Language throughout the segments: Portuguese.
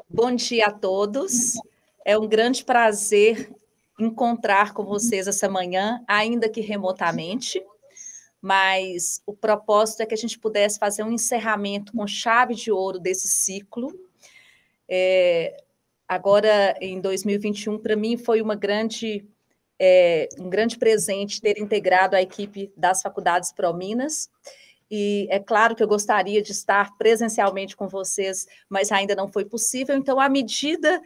Bom dia a todos. É um grande prazer encontrar com vocês essa manhã, ainda que remotamente, mas o propósito é que a gente pudesse fazer um encerramento com chave de ouro desse ciclo. Agora, em 2021, para mim foi um grande presente ter integrado a equipe das Faculdades ProMinas. E é claro que eu gostaria de estar presencialmente com vocês, mas ainda não foi possível. Então, à medida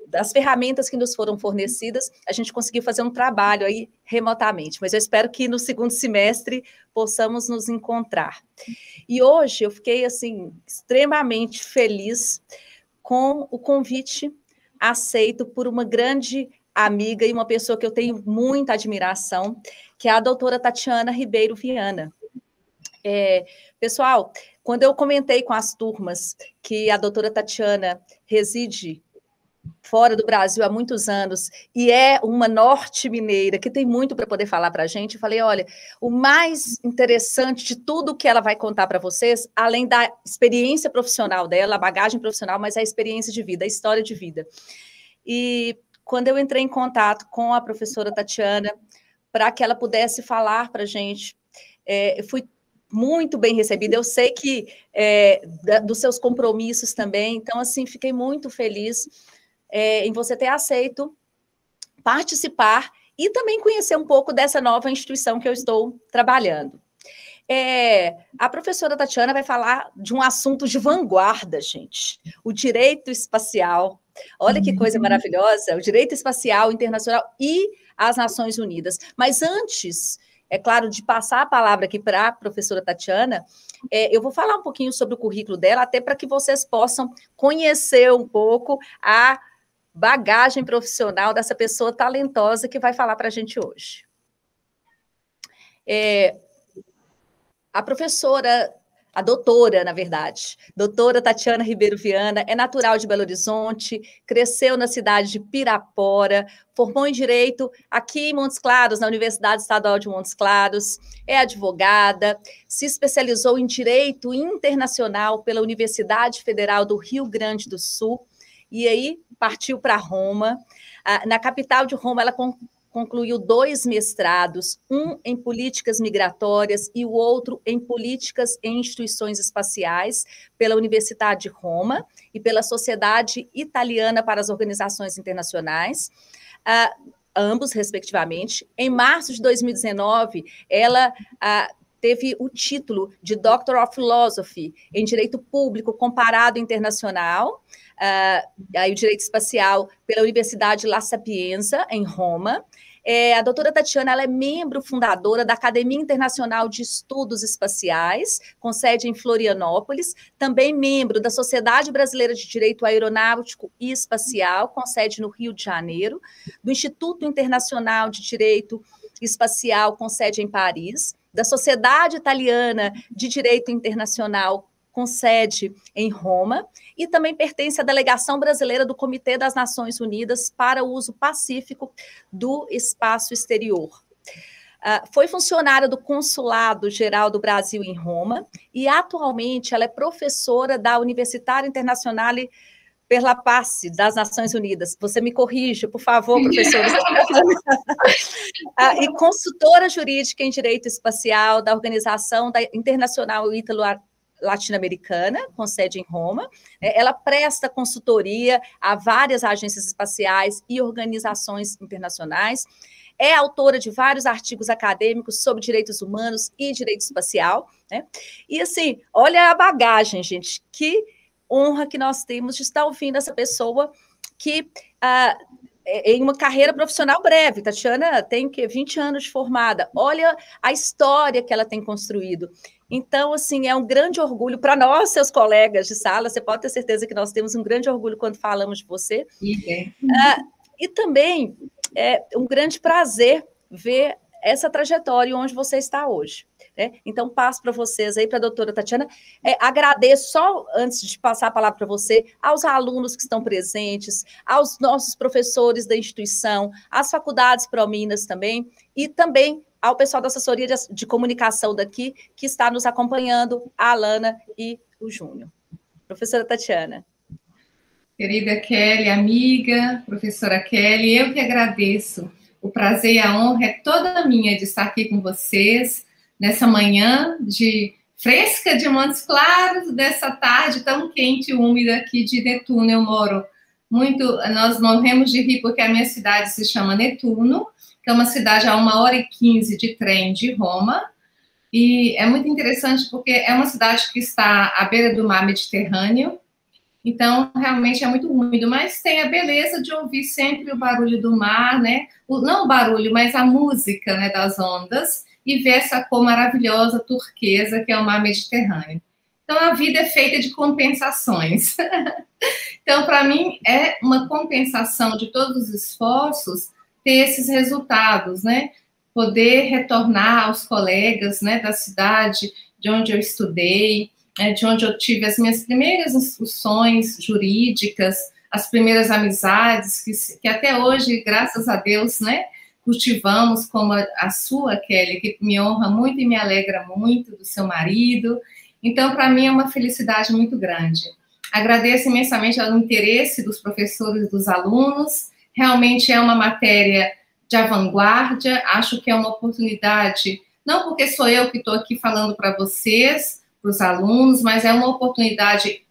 das ferramentas que nos foram fornecidas, a gente conseguiu fazer um trabalho aí remotamente. Mas eu espero que no segundo semestre possamos nos encontrar. E hoje eu fiquei assim extremamente feliz com o convite aceito por uma grande amiga e uma pessoa que eu tenho muita admiração, que é a doutora Tatiana Ribeiro Viana. Pessoal, quando eu comentei com as turmas que a doutora Tatiana reside fora do Brasil há muitos anos e é uma norte-mineira que tem muito para poder falar para a gente, eu falei, olha, o mais interessante de tudo que ela vai contar para vocês, além da experiência profissional dela, a bagagem profissional, mas a experiência de vida, a história de vida. E quando eu entrei em contato com a professora Tatiana, para que ela pudesse falar para a gente, eu fui muito bem recebida. Eu sei que dos seus compromissos também, então, assim, fiquei muito feliz em você ter aceito participar e também conhecer um pouco dessa nova instituição que eu estou trabalhando. A professora Tatiana vai falar de um assunto de vanguarda, gente, o direito espacial. Olha que coisa maravilhosa, o direito espacial internacional e as Nações Unidas. Mas antes, é claro, de passar a palavra aqui para a professora Tatiana, eu vou falar um pouquinho sobre o currículo dela, até para que vocês possam conhecer um pouco a bagagem profissional dessa pessoa talentosa que vai falar para a gente hoje. A professora, a doutora, na verdade, doutora Tatiana Ribeiro Viana, é natural de Belo Horizonte, cresceu na cidade de Pirapora, formou em Direito aqui em Montes Claros, na Universidade Estadual de Montes Claros, é advogada, se especializou em Direito Internacional pela Universidade Federal do Rio Grande do Sul, e aí partiu para Roma. Na capital de Roma, ela concluiu 2 mestrados, um em políticas migratórias e o outro em políticas em instituições espaciais, pela Universidade de Roma e pela Sociedade Italiana para as Organizações Internacionais, ambos, respectivamente. Em março de 2019, ela teve o título de Doctor of Philosophy em Direito Público Comparado Internacional, aí o Direito Espacial pela Universidade La Sapienza, em Roma. A doutora Tatiana ela é membro fundadora da Academia Internacional de Estudos Espaciais, com sede em Florianópolis, também membro da Sociedade Brasileira de Direito Aeronáutico e Espacial, com sede no Rio de Janeiro, do Instituto Internacional de Direito Espacial, com sede em Paris, da Sociedade Italiana de Direito Internacional, com sede em Roma, e também pertence à delegação brasileira do Comitê das Nações Unidas para o Uso Pacífico do Espaço Exterior. Foi funcionária do Consulado Geral do Brasil em Roma e atualmente ela é professora da Universitária Internazionale per la Pace das Nações Unidas. Você me corrija, por favor, professora. E consultora jurídica em Direito Espacial da Organização Internacional Latino-Americana, com sede em Roma. Ela presta consultoria a várias agências espaciais e organizações internacionais. É autora de vários artigos acadêmicos sobre direitos humanos e direito espacial. E, assim, olha a bagagem, gente, que honra que nós temos de estar ouvindo essa pessoa que, em uma carreira profissional breve, Tatiana tem 20 anos de formada, olha a história que ela tem construído. Então, assim, é um grande orgulho para nós, seus colegas de sala, você pode ter certeza que nós temos um grande orgulho quando falamos de você. E também é um grande prazer ver essa trajetória onde você está hoje. Então, passo para vocês aí, para a doutora Tatiana. Agradeço, só antes de passar a palavra para você, aos alunos que estão presentes, aos nossos professores da instituição, às faculdades ProMinas também, e também ao pessoal da assessoria de comunicação daqui, que está nos acompanhando, a Alana e o Júnior. Professora Tatiana. Querida Kelly, amiga, professora Kelly, eu que agradeço. O prazer e a honra é toda minha de estar aqui com vocês nessa manhã de fresca de Montes Claros, dessa tarde tão quente e úmida aqui de Netuno. Eu moro muito, nós morremos de rir porque a minha cidade se chama Netuno, que é uma cidade a 1h15 de trem de Roma, e é muito interessante porque é uma cidade que está à beira do mar Mediterrâneo. Então, realmente é muito úmido, mas tem a beleza de ouvir sempre o barulho do mar, né? Não o barulho, mas a música, né, das ondas, e ver essa cor maravilhosa turquesa que é o mar Mediterrâneo. Então, a vida é feita de compensações. Então, para mim, é uma compensação de todos os esforços ter esses resultados, né? Poder retornar aos colegas, né, da cidade de onde eu estudei, de onde eu tive as minhas primeiras instruções jurídicas, as primeiras amizades, que até hoje, graças a Deus, né, cultivamos, como a sua, Kelly, que me honra muito e me alegra muito, do seu marido. Então, para mim, é uma felicidade muito grande. Agradeço imensamente ao interesse dos professores e dos alunos. Realmente é uma matéria de vanguarda, acho que é uma oportunidade, não porque sou eu que estou aqui falando para vocês, para os alunos, mas é uma oportunidade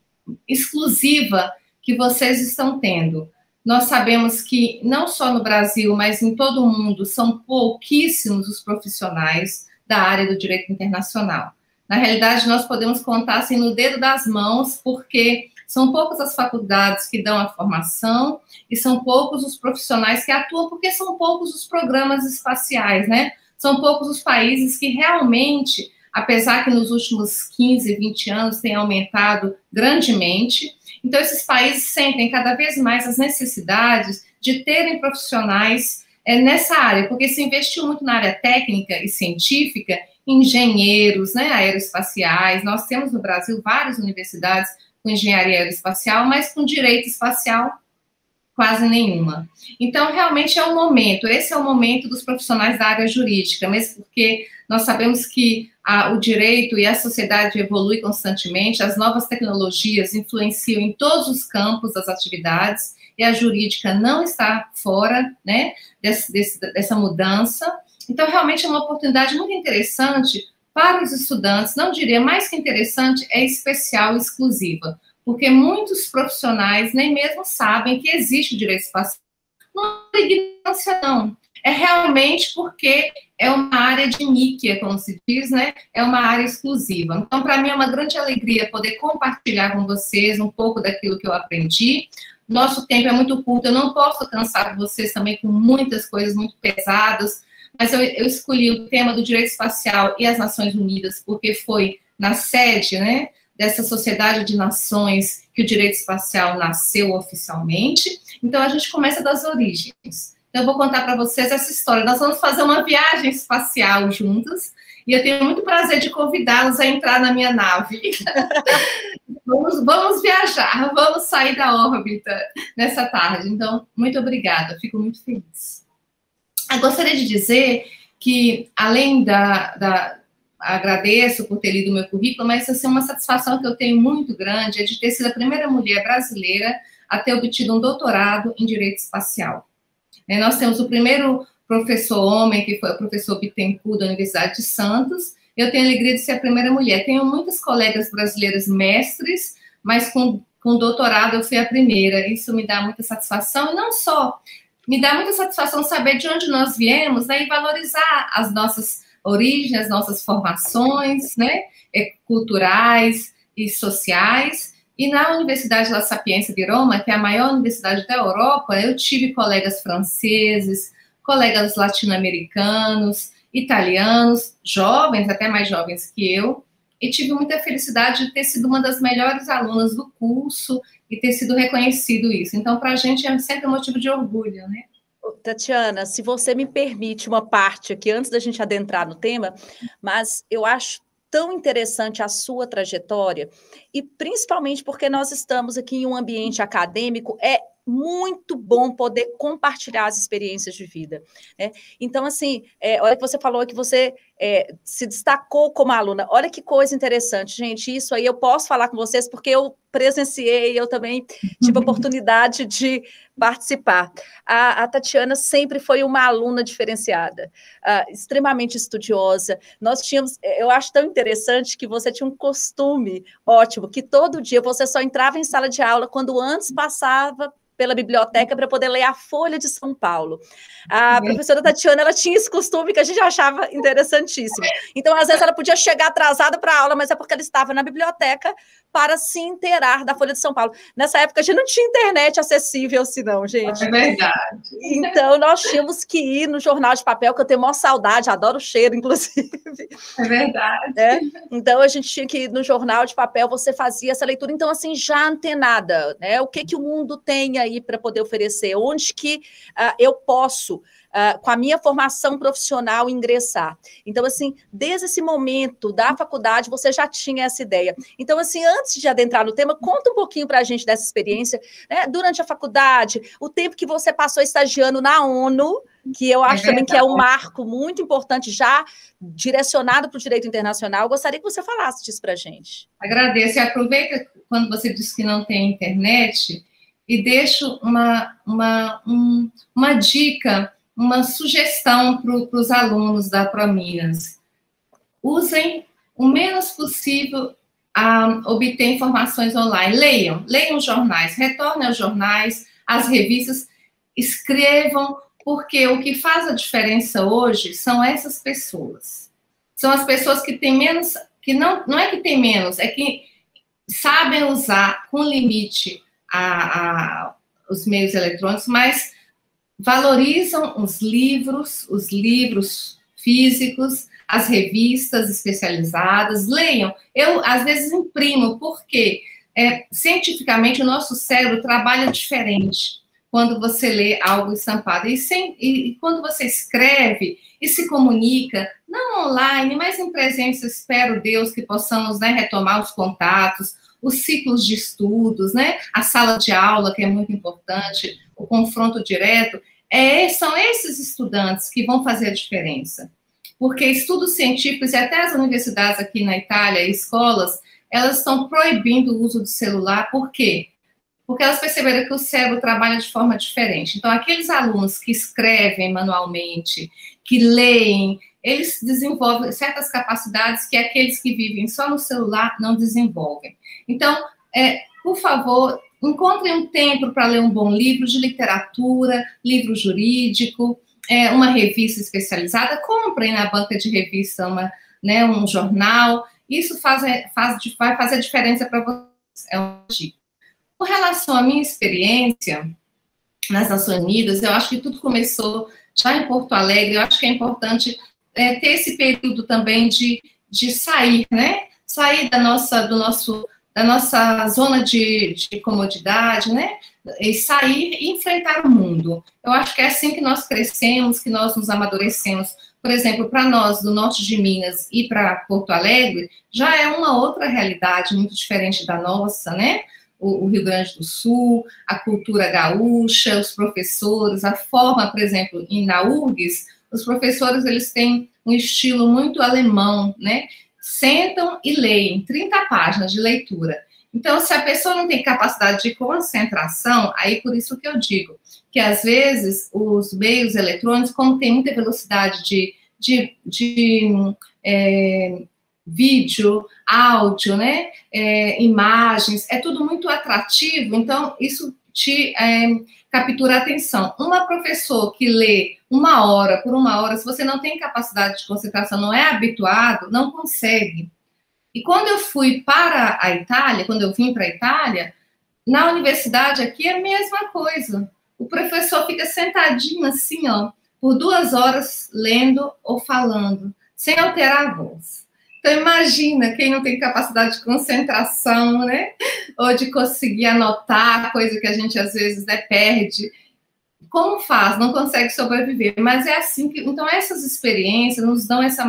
exclusiva que vocês estão tendo. Nós sabemos que, não só no Brasil, mas em todo o mundo, são pouquíssimos os profissionais da área do direito internacional. Na realidade, nós podemos contar assim, no dedo das mãos, porque são poucas as faculdades que dão a formação e são poucos os profissionais que atuam, porque são poucos os programas espaciais, né? São poucos os países que realmente, apesar que nos últimos 15, 20 anos tem aumentado grandemente. Então, esses países sentem cada vez mais as necessidades de terem profissionais nessa área, porque se investiu muito na área técnica e científica, engenheiros, né, aeroespaciais. Nós temos no Brasil várias universidades com engenharia aeroespacial, mas com direito espacial quase nenhuma. Então, realmente é o momento, esse é o momento dos profissionais da área jurídica, mesmo porque nós sabemos que o direito e a sociedade evoluem constantemente, as novas tecnologias influenciam em todos os campos das atividades, e a jurídica não está fora, né, dessa mudança. Então, realmente é uma oportunidade muito interessante para os estudantes, não diria mais que interessante, é especial e exclusiva, porque muitos profissionais nem mesmo sabem que existe o direito espacial. Não é ignorância, não. É realmente porque é uma área de níquel, como se diz, né? É uma área exclusiva. Então, para mim, é uma grande alegria poder compartilhar com vocês um pouco daquilo que eu aprendi. Nosso tempo é muito curto, eu não posso cansar vocês também com muitas coisas muito pesadas, mas eu escolhi o tema do direito espacial e as Nações Unidas, porque foi na sede, né, dessa Sociedade de Nações que o direito espacial nasceu oficialmente. Então, a gente começa das origens. Então, eu vou contar para vocês essa história. Nós vamos fazer uma viagem espacial juntas, e eu tenho muito prazer de convidá-los a entrar na minha nave. Vamos viajar, vamos sair da órbita nessa tarde. Então, muito obrigada, fico muito feliz. Eu gostaria de dizer que, além agradeço por ter lido o meu currículo, mas assim, uma satisfação que eu tenho muito grande é de ter sido a primeira mulher brasileira a ter obtido um doutorado em Direito Espacial. Nós temos o primeiro professor homem, que foi o professor Bittencourt, da Universidade de Santos. Eu tenho a alegria de ser a primeira mulher. Tenho muitas colegas brasileiras mestres, mas com doutorado eu fui a primeira. Isso me dá muita satisfação, e não só... Me dá muita satisfação saber de onde nós viemos, né, e valorizar as nossas origens, as nossas formações, né, culturais e sociais. E na Universidade La Sapienza de Roma, que é a maior universidade da Europa, eu tive colegas franceses, colegas latino-americanos, italianos, jovens, até mais jovens que eu, e tive muita felicidade de ter sido uma das melhores alunas do curso e ter sido reconhecido isso. Então, para a gente é sempre um motivo de orgulho, né? Tatiana, se você me permite uma parte aqui, antes da gente adentrar no tema, mas eu acho tão interessante a sua trajetória, e principalmente porque nós estamos aqui em um ambiente acadêmico, é muito bom poder compartilhar as experiências de vida, né? Então, assim, olha que você falou que você se destacou como aluna. Olha que coisa interessante, gente. Isso aí eu posso falar com vocês, porque eu presenciei, eu também tive a oportunidade de participar. A Tatiana sempre foi uma aluna diferenciada, extremamente estudiosa. Nós tínhamos, eu acho tão interessante que você tinha um costume ótimo, que todo dia você só entrava em sala de aula quando antes passava pela biblioteca para poder ler a Folha de São Paulo. A professora Tatiana, ela tinha esse costume que a gente achava interessantíssimo. Então, às vezes, ela podia chegar atrasada para a aula, mas é porque ela estava na biblioteca para se inteirar da Folha de São Paulo. Nessa época, a gente não tinha internet acessível assim, não, gente. É verdade. Então, nós tínhamos que ir no jornal de papel, que eu tenho maior saudade, adoro o cheiro, inclusive. É verdade. Então, a gente tinha que ir no jornal de papel, você fazia essa leitura, então, assim, já antenada, né? O que o mundo tem aí para poder oferecer? Onde que eu posso, com a minha formação profissional, ingressar? Então, assim, desde esse momento da faculdade, você já tinha essa ideia. Então, assim, antes de adentrar no tema, conta um pouquinho para a gente dessa experiência, né? Durante a faculdade, o tempo que você passou estagiando na ONU, que eu acho também que é um marco muito importante, já direcionado para o direito internacional. Eu gostaria que você falasse disso para a gente. Agradeço. E aproveita quando você disse que não tem internet e deixo uma dica, uma sugestão para os alunos da ProMinas. Usem o menos possível a obter informações online. Leiam jornais, retornem aos jornais, às revistas, escrevam, porque o que faz a diferença hoje são essas pessoas. São as pessoas que têm menos, que não é que tem menos, é que sabem usar com limite os meios eletrônicos, mas valorizam os livros físicos, as revistas especializadas, leiam. Eu, às vezes, imprimo, porque cientificamente o nosso cérebro trabalha diferente quando você lê algo estampado. E quando você escreve e se comunica, não online, mas em presença, espero Deus que possamos, né, retomar os contatos, os ciclos de estudos, né, a sala de aula, que é muito importante, o confronto direto. São esses estudantes que vão fazer a diferença. Porque estudos científicos, e até as universidades aqui na Itália, escolas, elas estão proibindo o uso do celular. Por quê? Porque elas perceberam que o cérebro trabalha de forma diferente. Então, aqueles alunos que escrevem manualmente, que leem, eles desenvolvem certas capacidades que aqueles que vivem só no celular não desenvolvem. Então, por favor, encontrem um tempo para ler um bom livro de literatura, livro jurídico, uma revista especializada, comprem na banca de revista um jornal. Isso vai fazer diferença para vocês. É uma dica. Com relação à minha experiência nas Nações Unidas, eu acho que tudo começou já em Porto Alegre. Eu acho que é importante ter esse período também de sair, né? Sair da nossa zona de comodidade, né? E sair e enfrentar o mundo. Eu acho que é assim que nós crescemos, que nós nos amadurecemos. Por exemplo, para nós do norte de Minas e para Porto Alegre, já é uma outra realidade muito diferente da nossa, né? O Rio Grande do Sul, a cultura gaúcha, os professores, a forma, por exemplo, na URGS, os professores, eles têm um estilo muito alemão, né? Sentam e leem 30 páginas de leitura. Então, se a pessoa não tem capacidade de concentração, aí por isso que eu digo que, às vezes, os meios eletrônicos, como tem muita velocidade de vídeo, áudio, né, imagens, é tudo muito atrativo, então isso te captura a atenção. Uma professora que lê por uma hora, se você não tem capacidade de concentração, não é habituado, não consegue. E quando eu fui para a Itália, quando eu vim para a Itália, na universidade aqui é a mesma coisa. O professor fica sentadinho assim, ó, por 2 horas lendo ou falando, sem alterar a voz. Então, imagina quem não tem capacidade de concentração, né? Ou de conseguir anotar, coisa que a gente, às vezes, perde. Como faz? Não consegue sobreviver. Mas é assim que... Então, essas experiências nos dão esse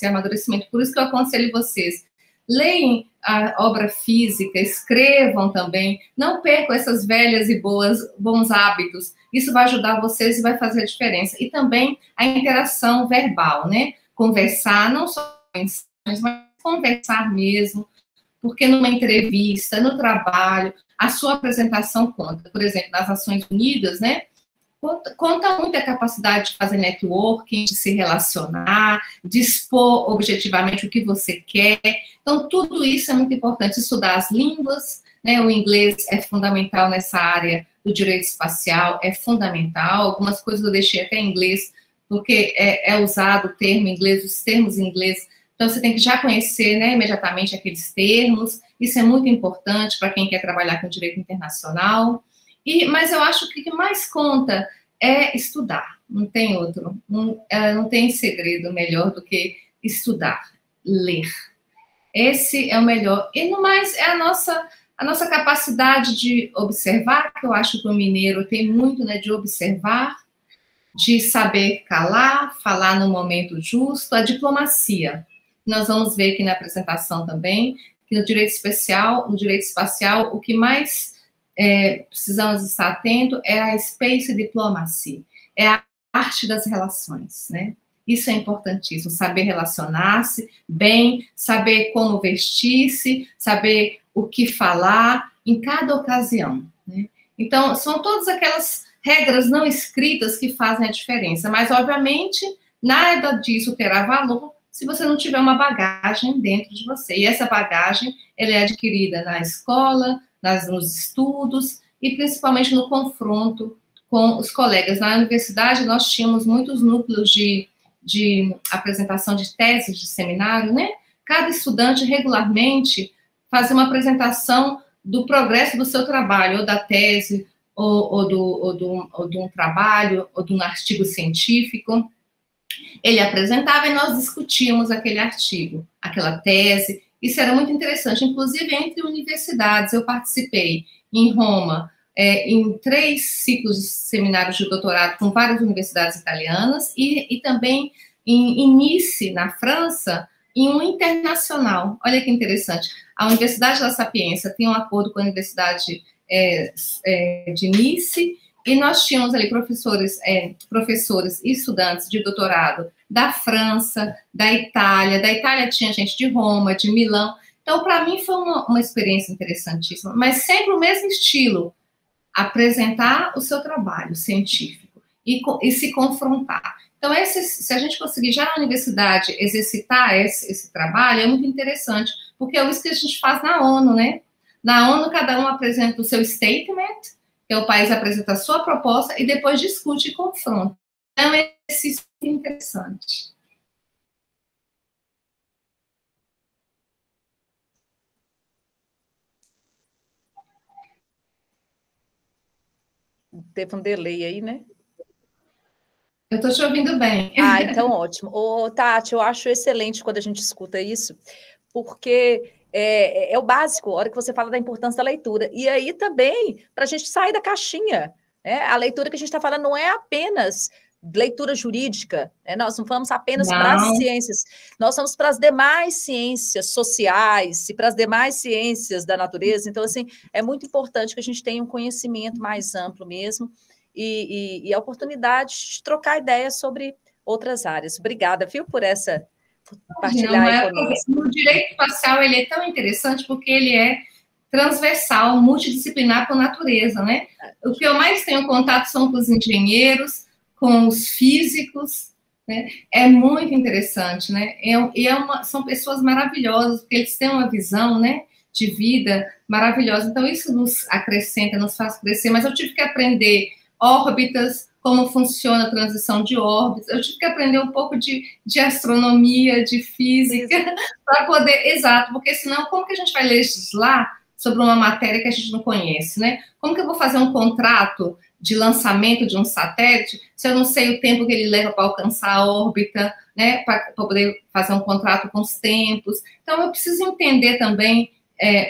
amadurecimento. Por isso que eu aconselho vocês. Leem a obra física, escrevam também. Não percam essas velhas e bons hábitos. Isso vai ajudar vocês e vai fazer a diferença. E também a interação verbal, né? conversar, não só mensagens, mas conversar mesmo, porque numa entrevista, no trabalho, a sua apresentação conta. Por exemplo, nas Nações Unidas, né? Conta muito a capacidade de fazer networking, de se relacionar, de expor objetivamente o que você quer. Então, tudo isso é muito importante. Estudar as línguas, né? O inglês é fundamental nessa área do direito espacial, é fundamental. Algumas coisas eu deixei até em inglês, porque é usado o termo em inglês, os termos em inglês. Então, você tem que já conhecer, né, imediatamente aqueles termos. Isso é muito importante para quem quer trabalhar com direito internacional. Mas eu acho que o que mais conta é estudar, não tem outro. Não tem segredo melhor do que estudar, ler. Esse é o melhor. E no mais, é a nossa capacidade de observar, que eu acho que o mineiro tem muito, né, de observar, de saber calar, falar no momento justo, a diplomacia. Nós vamos ver aqui na apresentação também, que no direito especial, no direito espacial, o que mais precisamos estar atento é a space diplomacy, é a arte das relações, né? Isso é importantíssimo, saber relacionar-se bem, saber como vestir-se, saber o que falar em cada ocasião, né? Então, são todas aquelas regras não escritas que fazem a diferença, mas, obviamente, nada disso terá valor se você não tiver uma bagagem dentro de você. E essa bagagem, ela é adquirida na escola, nos estudos e principalmente no confronto com os colegas. Na universidade, nós tínhamos muitos núcleos de apresentação de teses de seminário, né? Cada estudante regularmente fazia uma apresentação do progresso do seu trabalho, ou da tese, ou de um trabalho, ou de um artigo científico. Ele apresentava e nós discutíamos aquele artigo, aquela tese. Isso era muito interessante, inclusive entre universidades. Eu participei em Roma, em 3 ciclos de seminários de doutorado com várias universidades italianas e também em Nice, na França, em um internacional. Olha que interessante. A Universidade da Sapienza tem um acordo com a Universidade de Nice e nós tínhamos ali professores e estudantes de doutorado da França, da Itália tinha gente de Roma, de Milão. Então, para mim, foi uma experiência interessantíssima, mas sempre o mesmo estilo, apresentar o seu trabalho científico e se confrontar. Então, se a gente conseguir já na universidade exercitar esse trabalho, é muito interessante, porque é isso que a gente faz na ONU, né? Na ONU, cada um apresenta o seu statement, que é o país apresenta a sua proposta e depois discute e confronta. Então, é um exercício interessante. Teve um delay aí, né? Eu estou te ouvindo bem. Ah, então ótimo. Ô, Tati, eu acho excelente quando a gente escuta isso, porque é o básico, a hora que você fala da importância da leitura. E aí também, para a gente sair da caixinha, a leitura que a gente está falando não é apenas leitura jurídica, nós não vamos apenas para as ciências, nós vamos para as demais ciências sociais e para as demais ciências da natureza. Então, assim, é muito importante que a gente tenha um conhecimento mais amplo mesmo e a oportunidade de trocar ideias sobre outras áreas. Obrigada, viu, por partilhar aí conosco. O direito espacial, ele é tão interessante porque ele é transversal, multidisciplinar por natureza, né? O que eu mais tenho contato são com os engenheiros, com os físicos, né? É muito interessante, né? São pessoas maravilhosas, porque eles têm uma visão, né, de vida maravilhosa. Então, isso nos acrescenta, nos faz crescer. Mas eu tive que aprender órbitas, como funciona a transição de órbitas. Eu tive que aprender um pouco de astronomia, de física, para poder... Exato, porque senão, como que a gente vai legislar sobre uma matéria que a gente não conhece, né? Como que eu vou fazer um contrato de lançamento de um satélite se eu não sei o tempo que ele leva para alcançar a órbita, né? Para poder fazer um contrato com os tempos. Então, eu preciso entender também,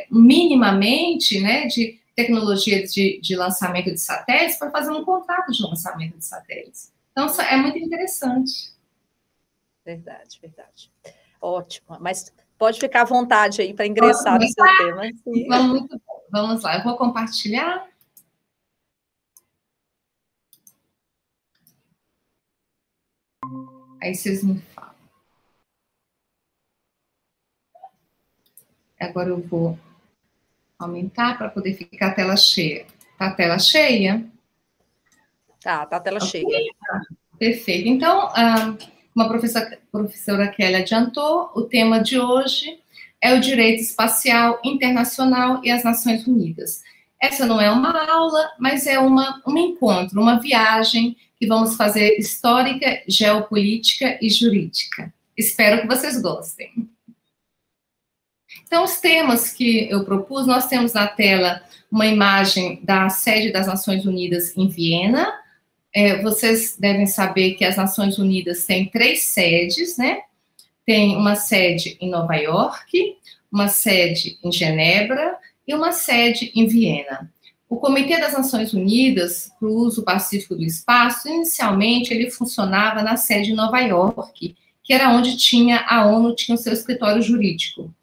minimamente, né, de tecnologia de lançamento de satélites para fazer um contrato de lançamento de satélites. Então, isso é muito interessante. Verdade, verdade. Ótimo. Mas pode ficar à vontade aí para ingressar no seu tema. Vamos lá, eu vou compartilhar. Aí vocês me falam. Agora eu vou aumentar para poder ficar a tela cheia. Tá a tela cheia? Tá a tela cheia. Perfeito. Então, como a professora Kelly adiantou, o tema de hoje é o direito espacial internacional e as Nações Unidas. Essa não é uma aula, mas é um encontro, uma viagem que vamos fazer histórica, geopolítica e jurídica. Espero que vocês gostem. Então, os temas que eu propus, nós temos na tela uma imagem da sede das Nações Unidas em Viena. Vocês devem saber que as Nações Unidas têm 3 sedes, né? Tem uma sede em Nova York, uma sede em Genebra e uma sede em Viena. O Comitê das Nações Unidas para o Uso Pacífico do Espaço, inicialmente, ele funcionava na sede em Nova York, que era onde a ONU tinha o seu escritório jurídico.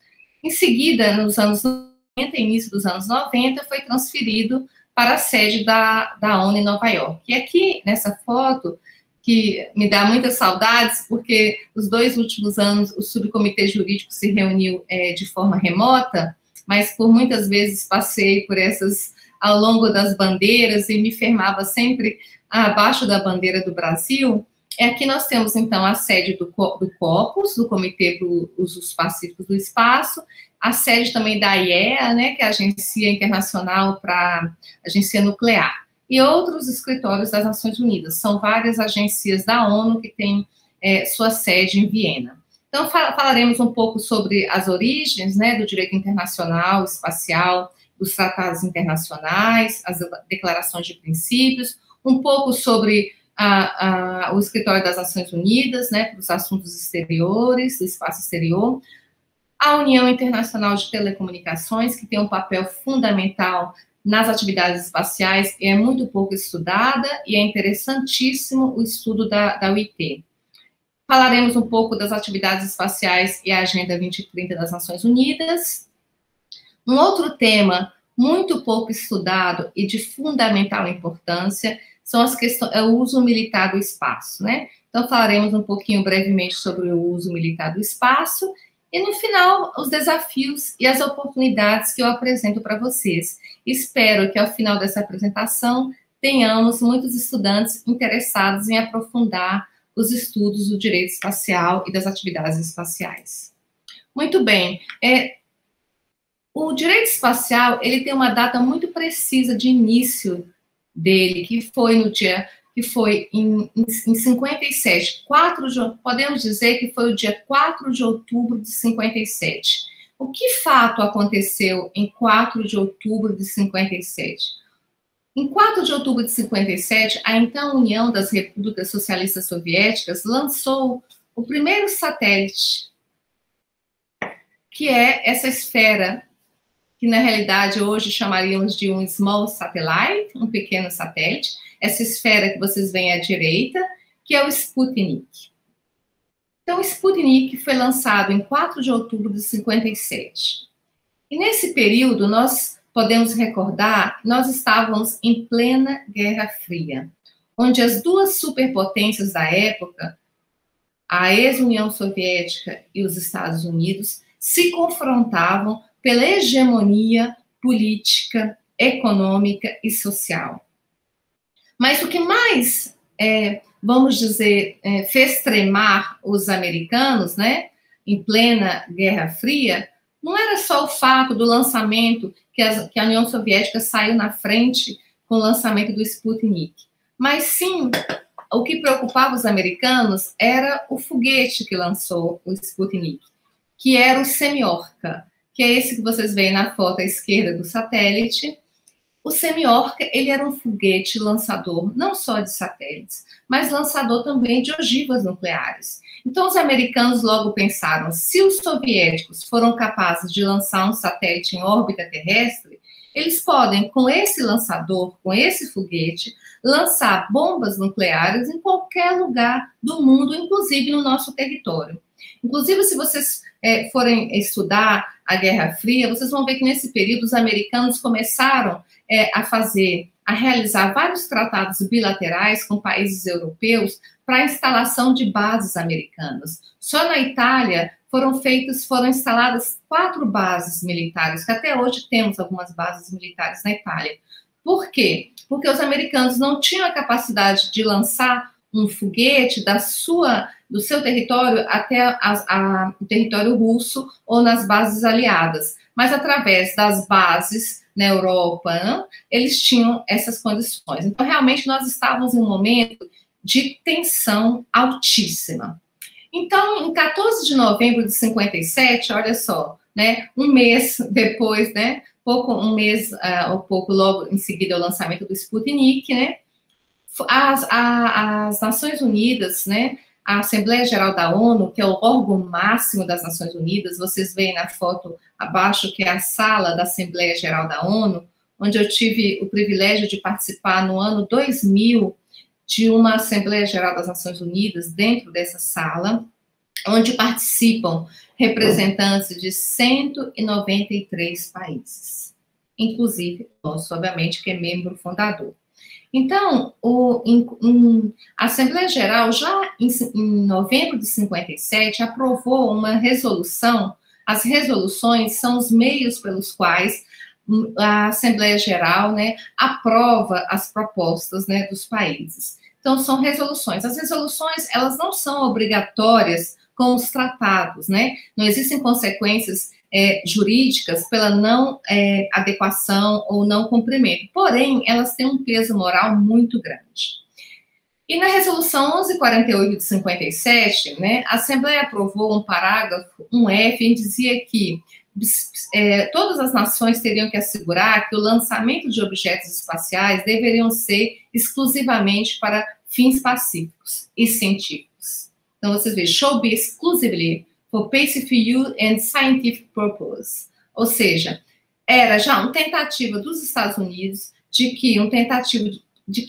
Em seguida, nos anos 90, início dos anos 90, foi transferido para a sede da ONU em Nova York. E aqui, nessa foto, que me dá muitas saudades, porque os 2 últimos anos o subcomitê jurídico se reuniu de forma remota, mas por muitas vezes passei por essas, ao longo das bandeiras, e me firmava sempre abaixo da bandeira do Brasil. Aqui nós temos, então, a sede do COPUS, do Comitê para os Usos Pacíficos do Espaço, a sede também da IEA, né, que é a Agência Internacional para Agência Nuclear, e outros escritórios das Nações Unidas. São várias agências da ONU que têm sua sede em Viena. Então, falaremos um pouco sobre as origens, né, do direito internacional, espacial, dos tratados internacionais, as declarações de princípios, um pouco sobre o Escritório das Nações Unidas, né, para os assuntos exteriores, do espaço exterior, a União Internacional de Telecomunicações, que tem um papel fundamental nas atividades espaciais, e é muito pouco estudada, e é interessantíssimo o estudo da UIT. Falaremos um pouco das atividades espaciais e a Agenda 2030 das Nações Unidas. Um outro tema muito pouco estudado e de fundamental importância são as questões, o uso militar do espaço, né? Então, falaremos um pouquinho brevemente sobre o uso militar do espaço e, no final, os desafios e as oportunidades que eu apresento para vocês. Espero que, ao final dessa apresentação, tenhamos muitos estudantes interessados em aprofundar os estudos do direito espacial e das atividades espaciais. Muito bem. O direito espacial, ele tem uma data muito precisa de início dele, que foi em 57, podemos dizer que foi o dia 4 de outubro de 57. O que fato aconteceu em 4 de outubro de 57? Em 4 de outubro de 57, a então União das Repúblicas Socialistas Soviéticas lançou o primeiro satélite, que é essa esfera que na realidade hoje chamaríamos de um small satellite, um pequeno satélite, essa esfera que vocês veem à direita, que é o Sputnik. Então, o Sputnik foi lançado em 4 de outubro de 57. E nesse período, nós podemos recordar, nós estávamos em plena Guerra Fria, onde as 2 superpotências da época, a ex-União Soviética e os Estados Unidos, se confrontavam pela hegemonia política, econômica e social. Mas o que mais, vamos dizer, fez tremar os americanos, né, em plena Guerra Fria, não era só o fato do lançamento, que a União Soviética saiu na frente com o lançamento do Sputnik, mas sim, o que preocupava os americanos era o foguete que lançou o Sputnik, que era o Semyorka, que é esse que vocês veem na foto à esquerda do satélite. O Semyorka, ele era um foguete lançador, não só de satélites, mas lançador também de ogivas nucleares. Então, os americanos logo pensaram, se os soviéticos foram capazes de lançar um satélite em órbita terrestre, eles podem, com esse lançador, com esse foguete, lançar bombas nucleares em qualquer lugar do mundo, inclusive no nosso território. Inclusive, se vocês forem estudar a Guerra Fria, vocês vão ver que nesse período os americanos começaram a realizar vários tratados bilaterais com países europeus para a instalação de bases americanas. Só na Itália foram instaladas 4 bases militares, que até hoje temos algumas bases militares na Itália. Por quê? Porque os americanos não tinham a capacidade de lançar um foguete do seu território até o território russo ou nas bases aliadas. Mas através das bases na Europa, né, eles tinham essas condições. Então, realmente, nós estávamos em um momento de tensão altíssima. Então, em 14 de novembro de 57, olha só, né, um mês depois, né, um mês ou pouco logo em seguida ao lançamento do Sputnik, né, as Nações Unidas, né, a Assembleia Geral da ONU, que é o órgão máximo das Nações Unidas, vocês veem na foto abaixo que é a sala da Assembleia Geral da ONU, onde eu tive o privilégio de participar no ano 2000 de uma Assembleia Geral das Nações Unidas dentro dessa sala, onde participam representantes de 193 países, inclusive nós, obviamente, que é membro fundador. Então, a Assembleia Geral, já em novembro de 57, aprovou uma resolução. As resoluções são os meios pelos quais a Assembleia Geral, né, aprova as propostas, né, dos países. Então, são resoluções. As resoluções, elas não são obrigatórias com os tratados, né? Não existem consequências jurídicas pela não adequação ou não cumprimento. Porém, elas têm um peso moral muito grande. E na resolução 1148 de 57, né, a Assembleia aprovou um parágrafo, um F, em dizia que todas as nações teriam que assegurar que o lançamento de objetos espaciais deveriam ser exclusivamente para fins pacíficos e científicos. Então, vocês veem, shall be exclusively for pacific use and scientific purpose. Ou seja, era já uma tentativa dos Estados Unidos de que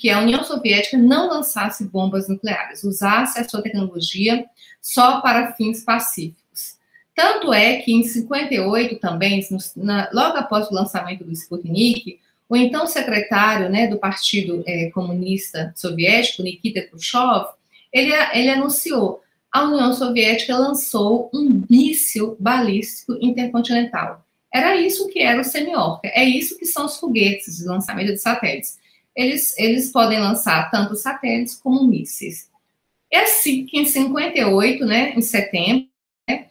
a União Soviética não lançasse bombas nucleares, usasse a sua tecnologia só para fins pacíficos. Tanto é que em 58 também, logo após o lançamento do Sputnik, o então secretário, né, do Partido Comunista Soviético, Nikita Khrushchev, ele anunciou: a União Soviética lançou um míssil balístico intercontinental. Era isso que era o Semyorka, é isso que são os foguetes de lançamento de satélites. Eles podem lançar tanto satélites como mísseis. É assim que em 58, né, em setembro, né,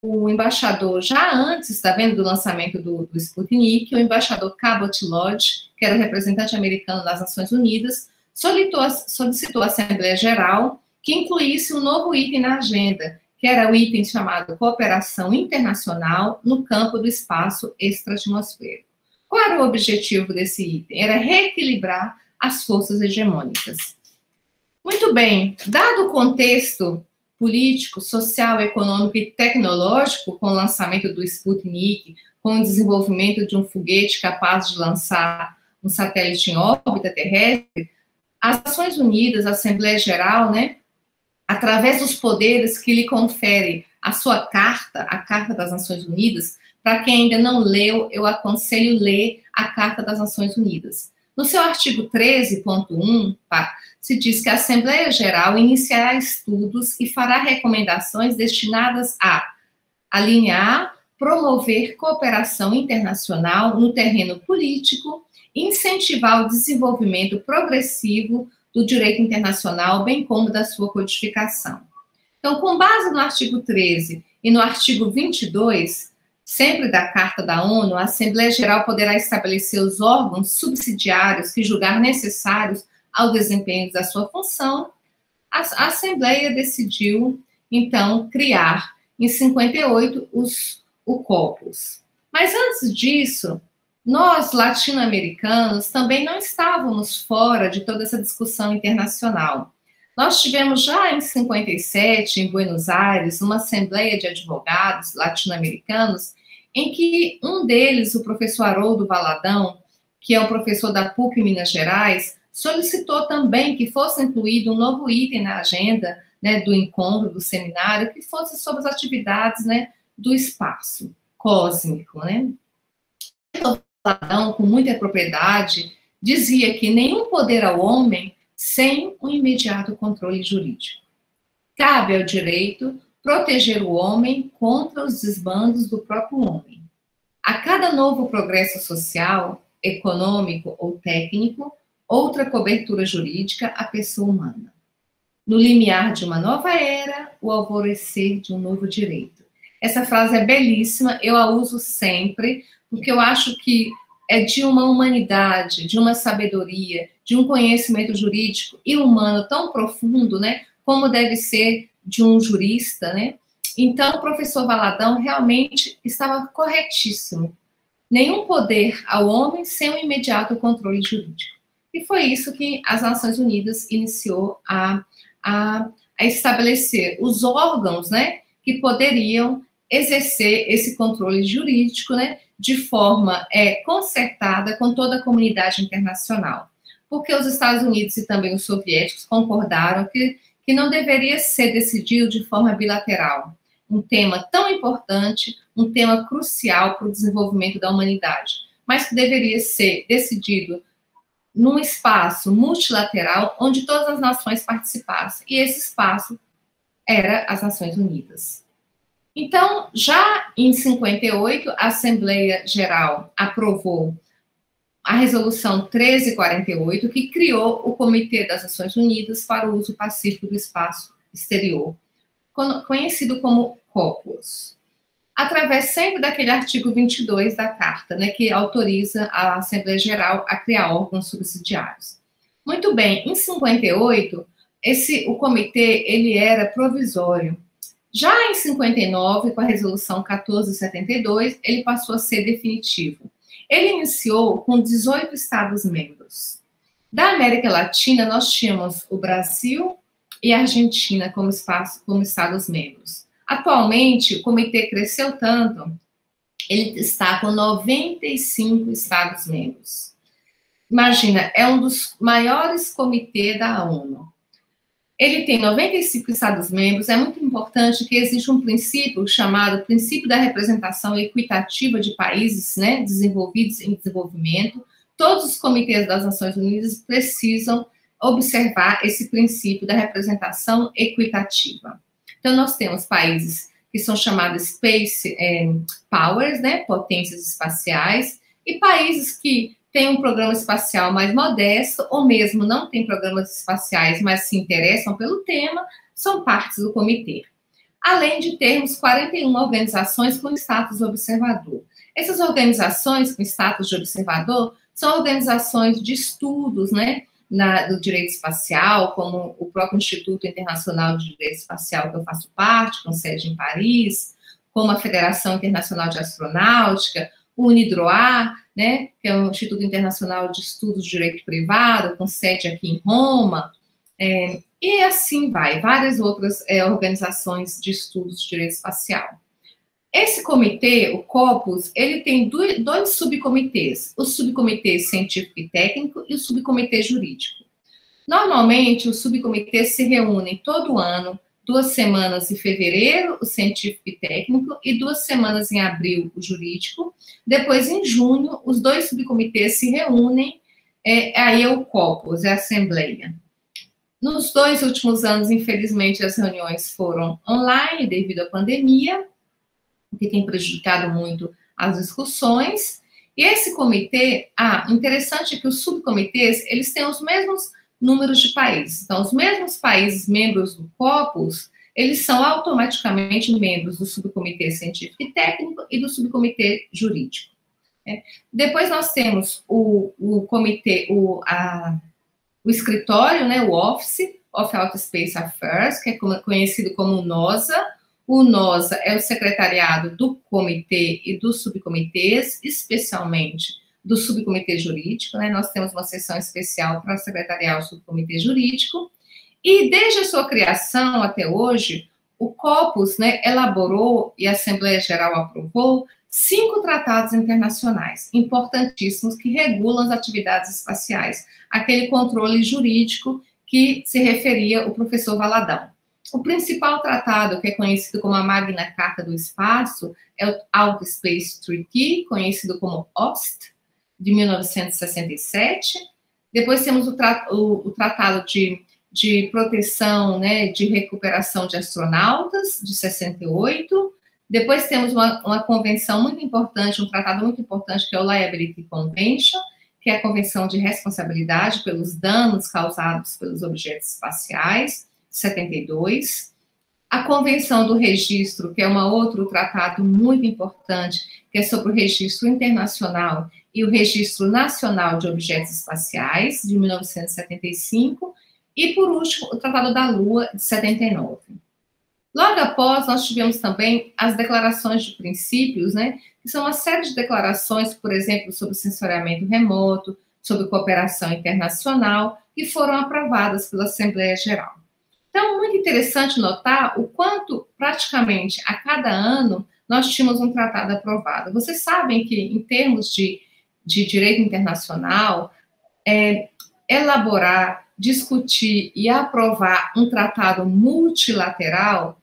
o embaixador, já antes, está vendo, do lançamento do Sputnik, o embaixador Cabot Lodge, que era o representante americano das Nações Unidas, solicitou à Assembleia Geral que incluísse um novo item na agenda, que era o item chamado Cooperação Internacional no campo do espaço extra-atmosférico. Qual era o objetivo desse item? Era reequilibrar as forças hegemônicas. Muito bem, dado o contexto político, social, econômico e tecnológico, com o lançamento do Sputnik, com o desenvolvimento de um foguete capaz de lançar um satélite em órbita terrestre, as Nações Unidas, a Assembleia Geral, né, através dos poderes que lhe confere a sua carta, a Carta das Nações Unidas, para quem ainda não leu, eu aconselho ler a Carta das Nações Unidas. No seu artigo 13.1, se diz que a Assembleia Geral iniciará estudos e fará recomendações destinadas a linha A, promover cooperação internacional no terreno político, incentivar o desenvolvimento progressivo do direito internacional, bem como da sua codificação. Então, com base no artigo 13 e no artigo 22, sempre da Carta da ONU, a Assembleia Geral poderá estabelecer os órgãos subsidiários que julgar necessários ao desempenho da sua função. A Assembleia decidiu, então, criar, em 58, o COPUS. Mas antes disso, nós, latino-americanos, também não estávamos fora de toda essa discussão internacional. Nós tivemos já em 57, em Buenos Aires, uma assembleia de advogados latino-americanos, em que um deles, o professor Haroldo Valadão, que é um professor da PUC Minas Gerais, solicitou também que fosse incluído um novo item na agenda, né, do encontro, do seminário, que fosse sobre as atividades, né, do espaço cósmico, né? Com muita propriedade, dizia que nenhum poder ao homem sem um imediato controle jurídico. Cabe ao direito proteger o homem contra os desmandos do próprio homem. A cada novo progresso social, econômico ou técnico, outra cobertura jurídica à pessoa humana. No limiar de uma nova era, o alvorecer de um novo direito. Essa frase é belíssima, eu a uso sempre, porque eu acho que é de uma humanidade, de uma sabedoria, de um conhecimento jurídico e humano tão profundo, né, como deve ser de um jurista, né? Então, o professor Valadão realmente estava corretíssimo. Nenhum poder ao homem sem um imediato controle jurídico. E foi isso que as Nações Unidas iniciou a estabelecer os órgãos, né, que poderiam exercer esse controle jurídico, né, de forma concertada com toda a comunidade internacional. Porque os Estados Unidos e também os soviéticos concordaram que não deveria ser decidido de forma bilateral. Um tema tão importante, um tema crucial para o desenvolvimento da humanidade, mas que deveria ser decidido num espaço multilateral onde todas as nações participassem. E esse espaço era as Nações Unidas. Então, já em 58, a Assembleia Geral aprovou a Resolução 1348, que criou o Comitê das Nações Unidas para o Uso Pacífico do Espaço Exterior, conhecido como COPUOS, através sempre daquele artigo 22 da Carta, né, que autoriza a Assembleia Geral a criar órgãos subsidiários. Muito bem, em 58, o comitê ele era provisório. Já em 59, com a Resolução 1472, ele passou a ser definitivo. Ele iniciou com 18 Estados-membros. Da América Latina, nós tínhamos o Brasil e a Argentina como Estados-membros. Atualmente, o comitê cresceu tanto, ele está com 95 Estados-membros. Imagina, é um dos maiores comitês da ONU. Ele tem 95 Estados-membros, é muito importante que existe um princípio chamado princípio da representação equitativa de países, né, desenvolvidos em desenvolvimento. Todos os comitês das Nações Unidas precisam observar esse princípio da representação equitativa. Então, nós temos países que são chamados Space Powers, né, potências espaciais, e países que têm um programa espacial mais modesto, ou mesmo não têm programas espaciais, mas se interessam pelo tema, são partes do comitê. Além de termos 41 organizações com status observador. Essas organizações com status de observador são organizações de estudos, né, do direito espacial, como o próprio Instituto Internacional de Direito Espacial, que eu faço parte, com sede em Paris, como a Federação Internacional de Astronáutica, o UNIDROIT, né, que é o Instituto Internacional de Estudos de Direito Privado, com sede aqui em Roma, e assim vai, várias outras organizações de estudos de direito espacial. Esse comitê, o COPUOS, ele tem dois subcomitês, o subcomitê científico e técnico e o subcomitê jurídico. Normalmente, os subcomitês se reúnem todo ano, 2 semanas em fevereiro, o científico e técnico, e 2 semanas em abril, o jurídico. Depois, em junho, os 2 subcomitês se reúnem, aí é o COPUOS, é a Assembleia. Nos 2 últimos anos, infelizmente, as reuniões foram online devido à pandemia, o que tem prejudicado muito as discussões. E esse comitê, interessante é que os subcomitês, eles têm os mesmos números de países. Então, os mesmos países membros do COPUOS, eles são automaticamente membros do subcomitê científico e técnico e do subcomitê jurídico. Depois nós temos o comitê, o escritório, né, o Office of Outer Space Affairs, que é conhecido como NOSA. O NOSA é o secretariado do comitê e dos subcomitês, especialmente do subcomitê jurídico, né? Nós temos uma seção especial para secretariar o subcomitê jurídico, e desde a sua criação até hoje, o COPUOS, né, elaborou e a Assembleia Geral aprovou 5 tratados internacionais importantíssimos que regulam as atividades espaciais, aquele controle jurídico que se referia o professor Valadão. O principal tratado, que é conhecido como a Magna Carta do Espaço, é o Outer Space Treaty, conhecido como OST, de 1967. Depois temos o Tratado de de proteção, né, de recuperação de astronautas, de 68. Depois temos uma convenção muito importante, um tratado muito importante, que é o Liability Convention, que é a Convenção de Responsabilidade pelos Danos Causados pelos Objetos Espaciais, 72. A Convenção do Registro, que é outro tratado muito importante, que é sobre o registro internacional e o registro nacional de objetos espaciais, de 1975. E, por último, o Tratado da Lua, de 79. Logo após, nós tivemos também as declarações de princípios, né, que são uma série de declarações, por exemplo, sobre sensoriamento remoto, sobre cooperação internacional, que foram aprovadas pela Assembleia Geral. Então, muito interessante notar o quanto, praticamente, a cada ano, nós tínhamos um tratado aprovado. Vocês sabem que, em termos de direito internacional, elaborar, discutir e aprovar um tratado multilateral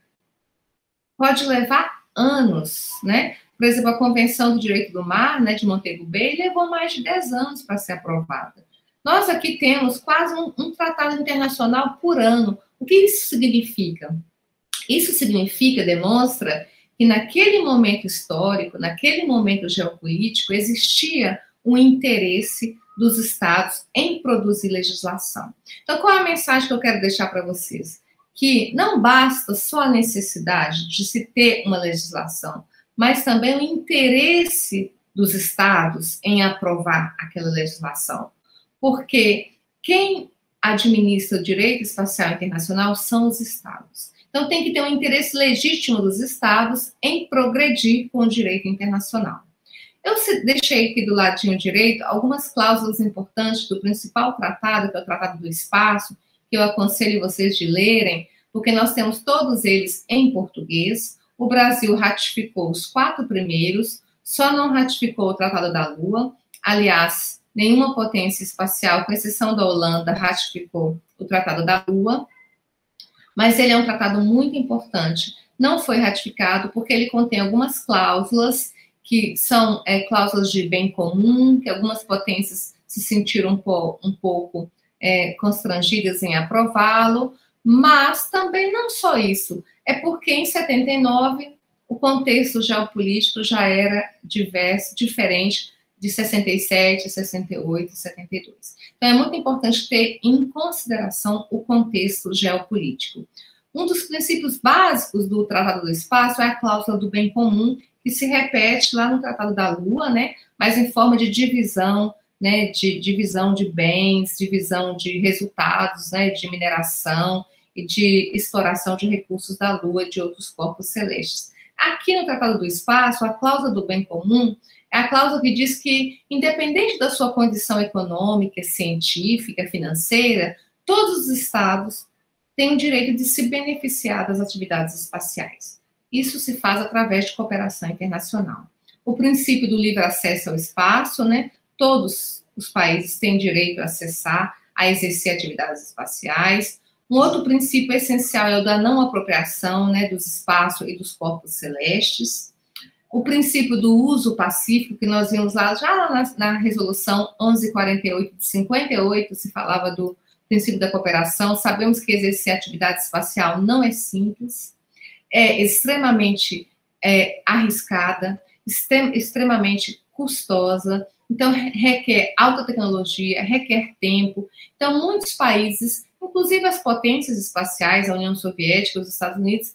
pode levar anos, né? Por exemplo, a Convenção do Direito do Mar, né, de Montego Bay, levou mais de 10 anos para ser aprovada. Nós aqui temos quase um tratado internacional por ano. O que isso significa? Isso significa, demonstra, que naquele momento histórico, naquele momento geopolítico, existia um interesse dos Estados em produzir legislação. Então, qual é a mensagem que eu quero deixar para vocês? Que não basta só a necessidade de se ter uma legislação, mas também o interesse dos Estados em aprovar aquela legislação. Porque quem administra o direito espacial internacional são os Estados. Então, tem que ter um interesse legítimo dos Estados em progredir com o direito internacional. Eu deixei aqui do ladinho direito algumas cláusulas importantes do principal tratado, que é o Tratado do Espaço, que eu aconselho vocês de lerem, porque nós temos todos eles em português. O Brasil ratificou os 4 primeiros, só não ratificou o Tratado da Lua. Aliás, nenhuma potência espacial, com exceção da Holanda, ratificou o Tratado da Lua. Mas ele é um tratado muito importante. Não foi ratificado porque ele contém algumas cláusulas que são cláusulas de bem comum, que algumas potências se sentiram um pouco constrangidas em aprová-lo, mas também não só isso, é porque em 79 o contexto geopolítico já era diferente de 67, 68 e 72. Então é muito importante ter em consideração o contexto geopolítico. Um dos princípios básicos do Tratado do Espaço é a cláusula do bem comum, que se repete lá no Tratado da Lua, né, mas em forma de divisão, né, de divisão de bens, divisão de resultados, né, de mineração e de exploração de recursos da Lua e de outros corpos celestes. Aqui no Tratado do Espaço, a cláusula do bem comum é a cláusula que diz que, independente da sua condição econômica, científica, financeira, todos os estados têm o direito de se beneficiar das atividades espaciais. Isso se faz através de cooperação internacional. O princípio do livre acesso ao espaço, né? Todos os países têm direito a acessar, a exercer atividades espaciais. Um outro princípio essencial é o da não apropriação, né, dos espaços e dos corpos celestes. O princípio do uso pacífico, que nós vimos lá já na resolução 1148 de 58, se falava do princípio da cooperação. Sabemos que exercer atividade espacial não é simples, é extremamente arriscada, extremamente custosa, então requer alta tecnologia, requer tempo. Então, muitos países, inclusive as potências espaciais, a União Soviética, os Estados Unidos,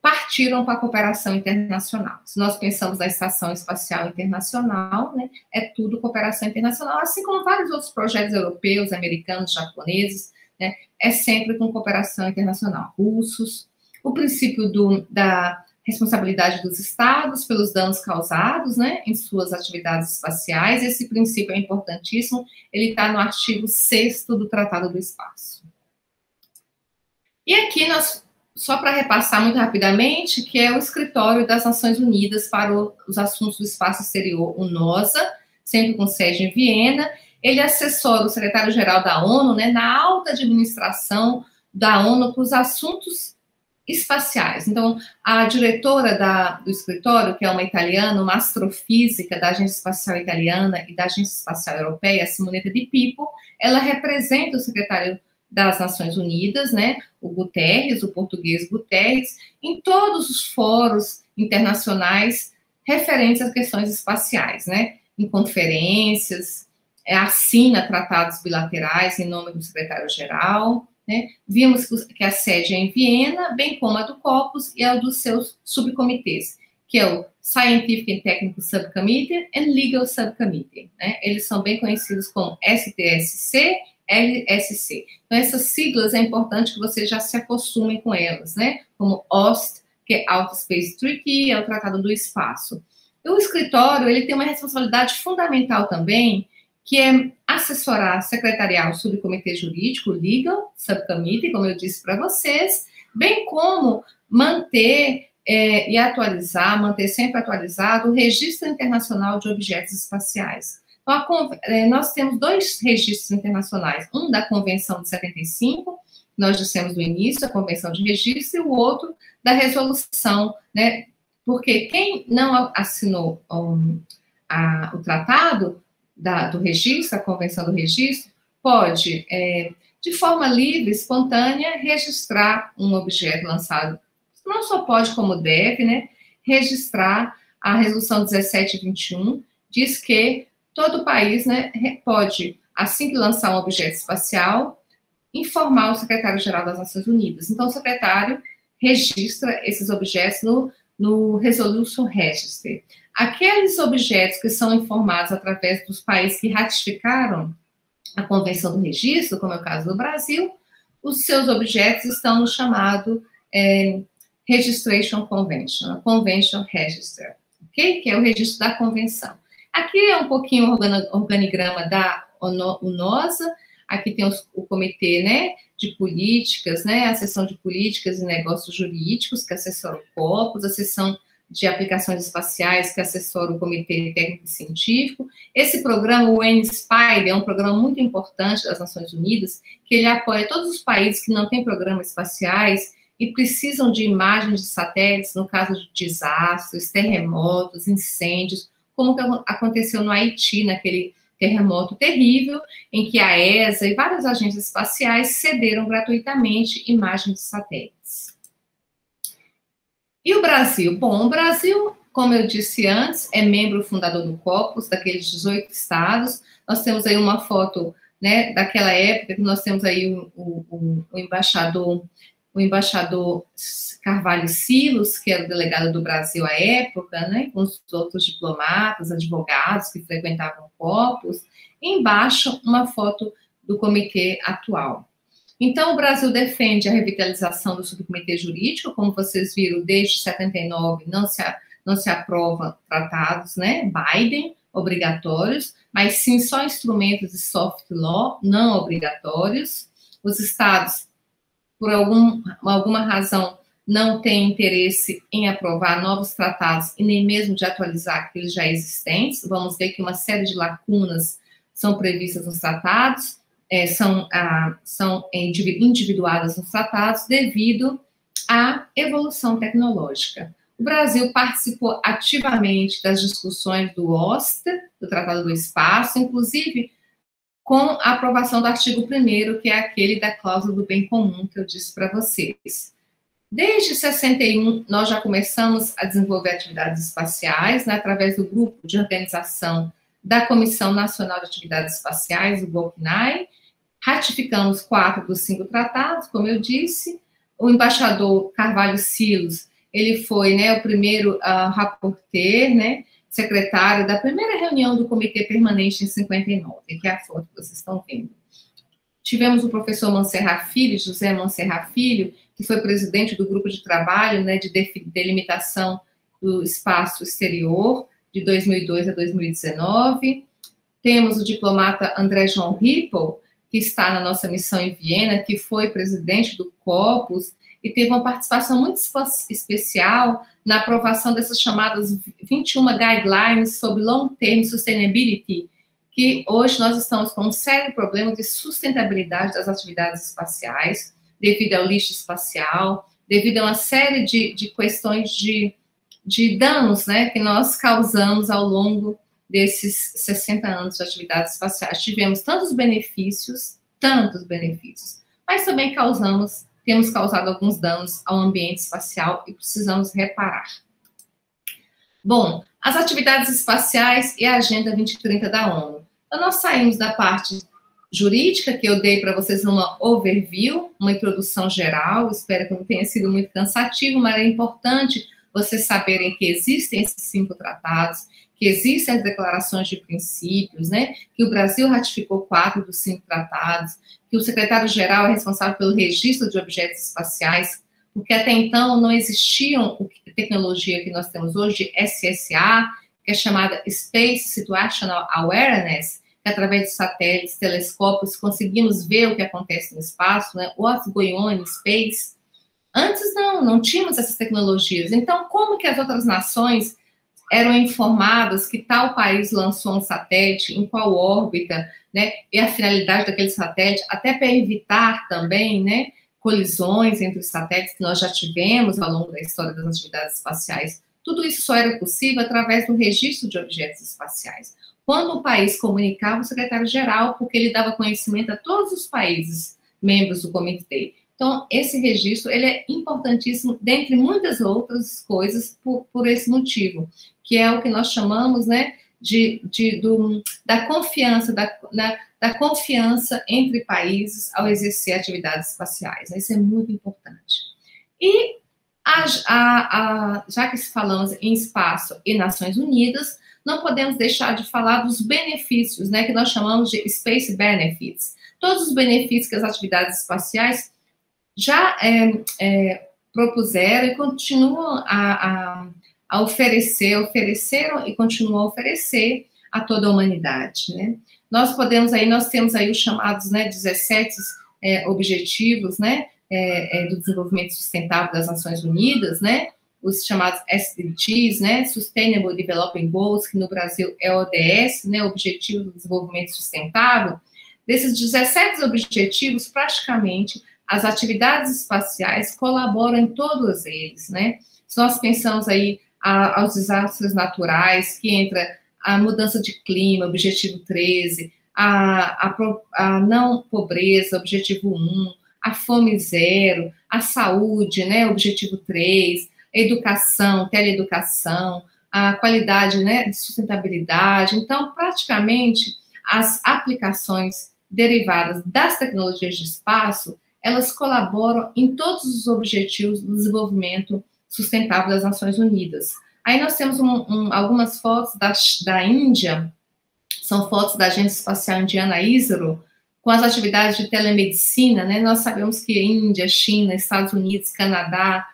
partiram para a cooperação internacional. Se nós pensamos na Estação Espacial Internacional, né, é tudo cooperação internacional, assim como vários outros projetos europeus, americanos, japoneses, né, é sempre com cooperação internacional. Russos. O princípio da responsabilidade dos estados pelos danos causados, né, em suas atividades espaciais. Esse princípio é importantíssimo, ele está no artigo 6º do Tratado do Espaço. E aqui nós, só para repassar muito rapidamente, que é o Escritório das Nações Unidas para os Assuntos do Espaço Exterior, o NOSA, sempre com sede em Viena. Ele assessora o secretário-geral da ONU, né, na alta administração da ONU para os assuntos espaciais. Então, a diretora do escritório, que é uma italiana, uma astrofísica da Agência Espacial Italiana e da Agência Espacial Europeia, Simonetta Di Pipo, ela representa o secretário das Nações Unidas, né, o Guterres, o português Guterres, em todos os fóruns internacionais referentes às questões espaciais, né, em conferências, assina tratados bilaterais em nome do secretário-geral, né, vimos que a sede é em Viena, bem como a do COPUS e a dos seus subcomitês, que é o Scientific and Technical Subcommittee and Legal Subcommittee, né, eles são bem conhecidos como STSC, LSC. Então, essas siglas é importante que vocês já se acostumem com elas, né? Como OST, que é Outer Space Treaty, é o Tratado do Espaço. E o escritório, ele tem uma responsabilidade fundamental também, que é assessorar secretarial o subcomitê jurídico, Legal Subcommittee, como eu disse para vocês, bem como manter e atualizar, manter sempre atualizado o Registro Internacional de Objetos Espaciais. Então, nós temos 2 registros internacionais, um da Convenção de 75, nós dissemos no início, a Convenção de Registro, e o outro da resolução, né? Porque quem não assinou o tratado do registro, a Convenção do Registro, pode, de forma livre, espontânea, registrar um objeto lançado. Não só pode, como deve, né? Registrar a Resolução 1721, diz que todo país, né, pode, assim que lançar um objeto espacial, informar o secretário-geral das Nações Unidas. Então, o secretário registra esses objetos no Resolution Register. Aqueles objetos que são informados através dos países que ratificaram a Convenção do Registro, como é o caso do Brasil, os seus objetos estão no chamado Registration Convention, a Convention Register, ok? Que é o registro da convenção. Aqui é um pouquinho o organigrama da UNOSA, aqui tem o comitê, né, de políticas, né, a seção de políticas e negócios jurídicos, que assessora o COPUS, a seção de aplicações espaciais, que assessora o comitê técnico e científico. Esse programa, o NSPIDE, é um programa muito importante das Nações Unidas, que ele apoia todos os países que não têm programas espaciais e precisam de imagens de satélites, no caso de desastres, terremotos, incêndios, como que aconteceu no Haiti, naquele terremoto terrível, em que a ESA e várias agências espaciais cederam gratuitamente imagens de satélites. E o Brasil? Bom, o Brasil, como eu disse antes, é membro fundador do COPUS, daqueles 18 estados. Nós temos aí uma foto, né, daquela época, que nós temos aí o embaixador Carvalho Silos, que era o delegado do Brasil à época, né, com os outros diplomatas, advogados que frequentavam o COPUS, e embaixo uma foto do comitê atual. Então, o Brasil defende a revitalização do subcomitê jurídico, como vocês viram, desde 79 não se aprova tratados, né, Biden, obrigatórios, mas sim só instrumentos de soft law, não obrigatórios. Os estados, por alguma razão, não têm interesse em aprovar novos tratados e nem mesmo de atualizar aqueles já existentes. Vamos ver que uma série de lacunas são previstas nos tratados, são individuadas nos tratados devido à evolução tecnológica. O Brasil participou ativamente das discussões do OST, do Tratado do Espaço, inclusive com a aprovação do artigo 1º, que é aquele da cláusula do bem comum que eu disse para vocês. Desde 61, nós já começamos a desenvolver atividades espaciais, né, através do grupo de organização da Comissão Nacional de Atividades Espaciais, o GOPNAE. Ratificamos 4 dos 5 tratados, como eu disse. O embaixador Carvalho Silos, ele foi, né, o primeiro rapporteur, né, secretário da primeira reunião do Comitê Permanente em 59, que é a foto que vocês estão vendo. Tivemos o professor Monserrat Filho, José Monserrat Filho, que foi presidente do grupo de trabalho, né, de delimitação do espaço exterior, de 2002 a 2019. Temos o diplomata André João Rippel, que está na nossa missão em Viena, que foi presidente do COPUS, e teve uma participação muito especial na aprovação dessas chamadas 21 Guidelines sobre Long-Term Sustainability, que hoje nós estamos com um sério problema de sustentabilidade das atividades espaciais, devido ao lixo espacial, devido a uma série de questões de danos, né, que nós causamos ao longo desses 60 anos de atividades espaciais. Tivemos tantos benefícios, mas também temos causado alguns danos ao ambiente espacial e precisamos reparar. Bom, as atividades espaciais e a Agenda 2030 da ONU. Então, nós saímos da parte jurídica, que eu dei para vocês numa overview, uma introdução geral, espero que não tenha sido muito cansativo, mas é importante vocês saberem que existem esses 5 tratados, que existem as declarações de princípios, né, que o Brasil ratificou 4 dos 5 tratados, que o secretário-geral é responsável pelo registro de objetos espaciais, porque até então não existiam a tecnologia que nós temos hoje, de SSA, que é chamada Space Situational Awareness, que através de satélites, telescópios, conseguimos ver o que acontece no espaço, né? What's going on in space. Antes não tínhamos essas tecnologias. Então, como que as outras nações eram informadas que tal país lançou um satélite, em qual órbita, né? E a finalidade daquele satélite, até para evitar também, né, colisões entre os satélites que nós já tivemos ao longo da história das atividades espaciais. Tudo isso só era possível através do registro de objetos espaciais. Quando o país comunicava o secretário-geral, porque ele dava conhecimento a todos os países membros do comitê. Então, esse registro, ele é importantíssimo, dentre muitas outras coisas, por esse motivo, que é o que nós chamamos, né, da confiança, da confiança entre países ao exercer atividades espaciais. Isso é muito importante. E, já que falamos em espaço e Nações Unidas, não podemos deixar de falar dos benefícios, né, que nós chamamos de Space Benefits. Todos os benefícios que as atividades espaciais já propuseram e continuam a ofereceram e continuam a oferecer a toda a humanidade, né? Nós temos aí os chamados, né, 17 objetivos, né, do desenvolvimento sustentável das Nações Unidas, né, os chamados SDGs, né, Sustainable Development Goals, que no Brasil é ODS, né, Objetivo do Desenvolvimento Sustentável. Desses 17 objetivos, praticamente, as atividades espaciais colaboram em todos eles, né? Se nós pensamos aí aos desastres naturais, que entra a mudança de clima, objetivo 13, a não pobreza, objetivo 1, a fome zero, a saúde, né, objetivo 3, a educação, teleeducação, a qualidade, né, de sustentabilidade. Então, praticamente, as aplicações derivadas das tecnologias de espaço, elas colaboram em todos os objetivos do desenvolvimento sustentável das Nações Unidas. Aí nós temos algumas fotos da Índia, são fotos da Agência Espacial Indiana, ISRO, com as atividades de telemedicina, né? Nós sabemos que Índia, China, Estados Unidos, Canadá,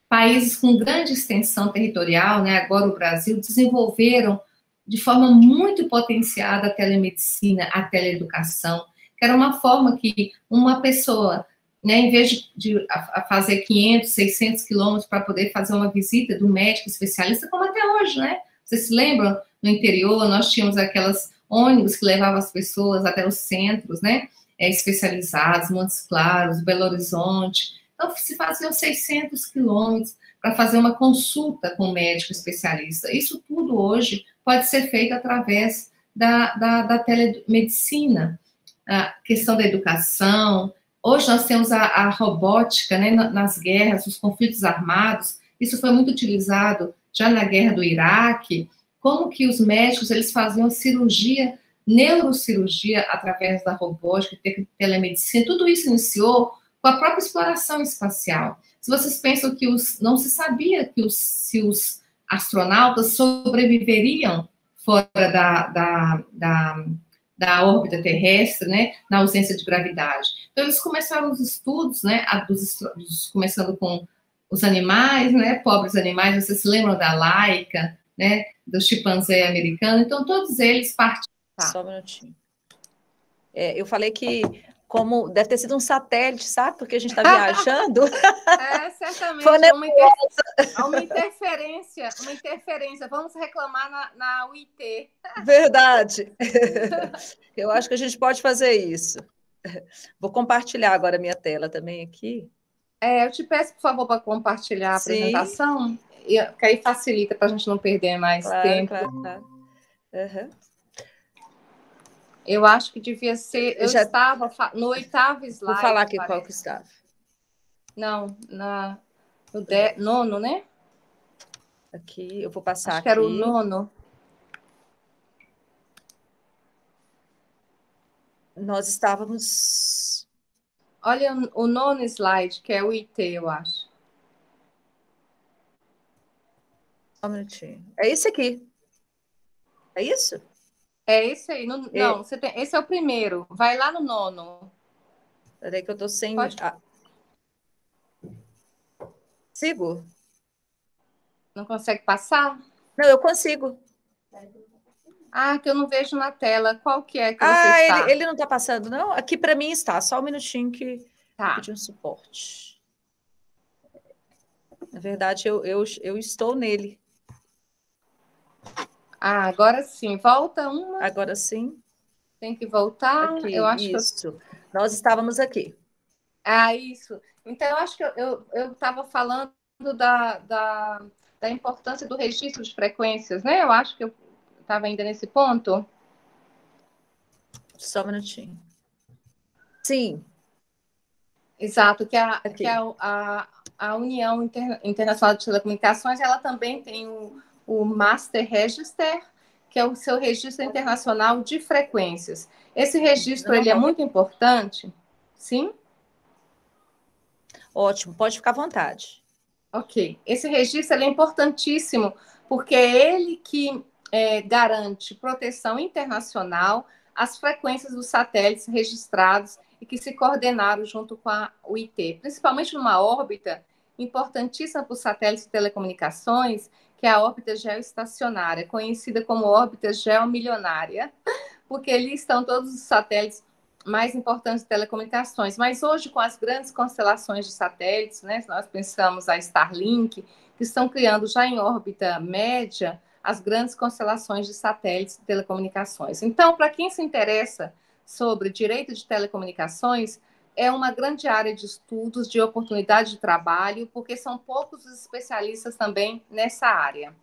países com grande extensão territorial, né? Agora o Brasil, desenvolveram de forma muito potenciada a telemedicina, a teleeducação, que era uma forma que uma pessoa, né, em vez de fazer 500, 600 quilômetros para poder fazer uma visita do médico especialista, como até hoje, né? Vocês se lembram? No interior, nós tínhamos aquelas ônibus que levavam as pessoas até os centros, né, especializados, Montes Claros, Belo Horizonte. Então, se faziam 600 quilômetros para fazer uma consulta com o médico especialista. Isso tudo hoje pode ser feito através da telemedicina, a questão da educação. Hoje nós temos a robótica, né, nas guerras, os conflitos armados. Isso foi muito utilizado já na guerra do Iraque. Como que os médicos eles faziam cirurgia, neurocirurgia através da robótica, telemedicina. Tudo isso iniciou com a própria exploração espacial. Se vocês pensam que não se sabia que se os astronautas sobreviveriam fora da órbita terrestre, né, na ausência de gravidade. Então, eles começaram os estudos, né, começando com os animais, né, pobres animais, vocês se lembram da Laika, né, do chimpanzé americano? Então, todos eles partiram. Só um minutinho. Eu falei que como deve ter sido um satélite, sabe? Porque a gente está viajando. Certamente. Foi uma interferência. Vamos reclamar na UIT. Verdade. Eu acho que a gente pode fazer isso. Vou compartilhar agora a minha tela também aqui. Eu te peço, por favor, para compartilhar a apresentação, que aí facilita para a gente não perder mais tempo. Claro. Uhum. Eu acho que devia ser. Eu já... estava no 8º slide. Vou falar aqui qual que estava. Não, no 9º, né? Aqui, eu vou passar acho aqui. Que era o 9º. Nós estávamos... Olha o 9º slide, que é o IT, eu acho. Só um minutinho. É esse aqui. É isso? É esse aí. Não, esse é o primeiro. Vai lá no 9º. Peraí que eu tô sem... Pode... Sigo? Não consegue passar? Não, eu consigo. Que eu não vejo na tela. Qual que é que você está? Ele não está passando, não? Aqui para mim está. Só um minutinho que eu pedi um suporte. Na verdade, eu estou nele. Agora sim. Volta uma. Agora sim. Tem que voltar. Aqui, eu acho isso. Nós estávamos aqui. Isso. Então, eu acho que eu estava falando da importância do registro de frequências, né? Eu acho que eu estava ainda nesse ponto. Só um minutinho. Sim. Exato, que a União Internacional de Telecomunicações, ela também tem o Master Register, que é o seu registro internacional de frequências. Esse registro ele é muito importante, sim? Ótimo, pode ficar à vontade. Ok. Esse registro ele é importantíssimo, porque é ele que garante proteção internacional às frequências dos satélites registrados e que se coordenaram junto com a UIT, principalmente numa órbita importantíssima para os satélites de telecomunicações, que é a órbita geoestacionária, conhecida como órbita geomilionária, porque ali estão todos os satélites mais importantes de telecomunicações. Mas hoje, com as grandes constelações de satélites, né, nós pensamos a Starlink, que estão criando já em órbita média as grandes constelações de satélites de telecomunicações. Então, para quem se interessa sobre direito de telecomunicações, é uma grande área de estudos, de oportunidade de trabalho, porque são poucos os especialistas também nessa área.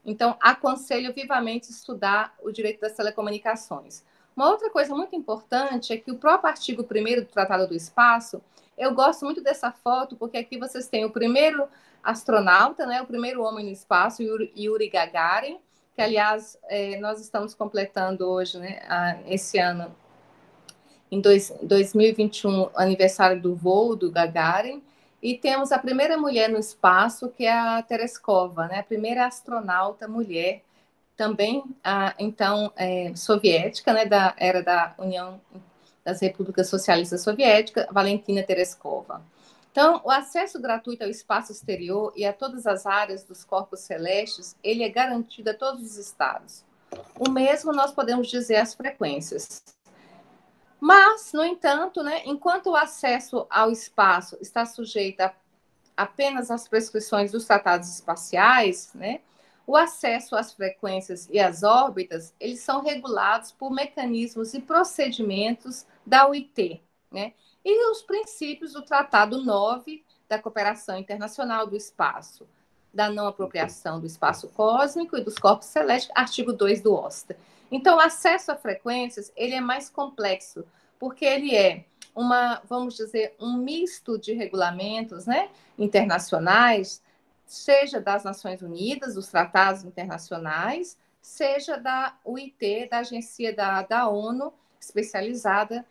Então, aconselho vivamente estudar o direito das telecomunicações. Uma outra coisa muito importante é que o próprio artigo 1º do Tratado do Espaço, eu gosto muito dessa foto, porque aqui vocês têm o primeiro astronauta, né, o primeiro homem no espaço, Yuri Gagarin, que, aliás, nós estamos completando hoje, né, esse ano, em 2021, aniversário do voo do Gagarin, e temos a primeira mulher no espaço, que é a Tereskova, né, a primeira astronauta mulher, também, então, soviética, né, era da União das Repúblicas Socialistas Soviéticas, Valentina Tereskova. Então, o acesso gratuito ao espaço exterior e a todas as áreas dos corpos celestes, ele é garantido a todos os estados. O mesmo nós podemos dizer às frequências. Mas, no entanto, né, enquanto o acesso ao espaço está sujeito apenas às prescrições dos tratados espaciais, né, o acesso às frequências e às órbitas, eles são regulados por mecanismos e procedimentos da UIT, né, e os princípios do Tratado 9 da Cooperação Internacional do Espaço, da não apropriação do espaço cósmico e dos corpos celestes, artigo 2 do OSTA. Então, o acesso a frequências, ele é mais complexo, porque ele é vamos dizer, um misto de regulamentos, né, internacionais, seja das Nações Unidas, dos tratados internacionais, seja da UIT, da agência da ONU, especializada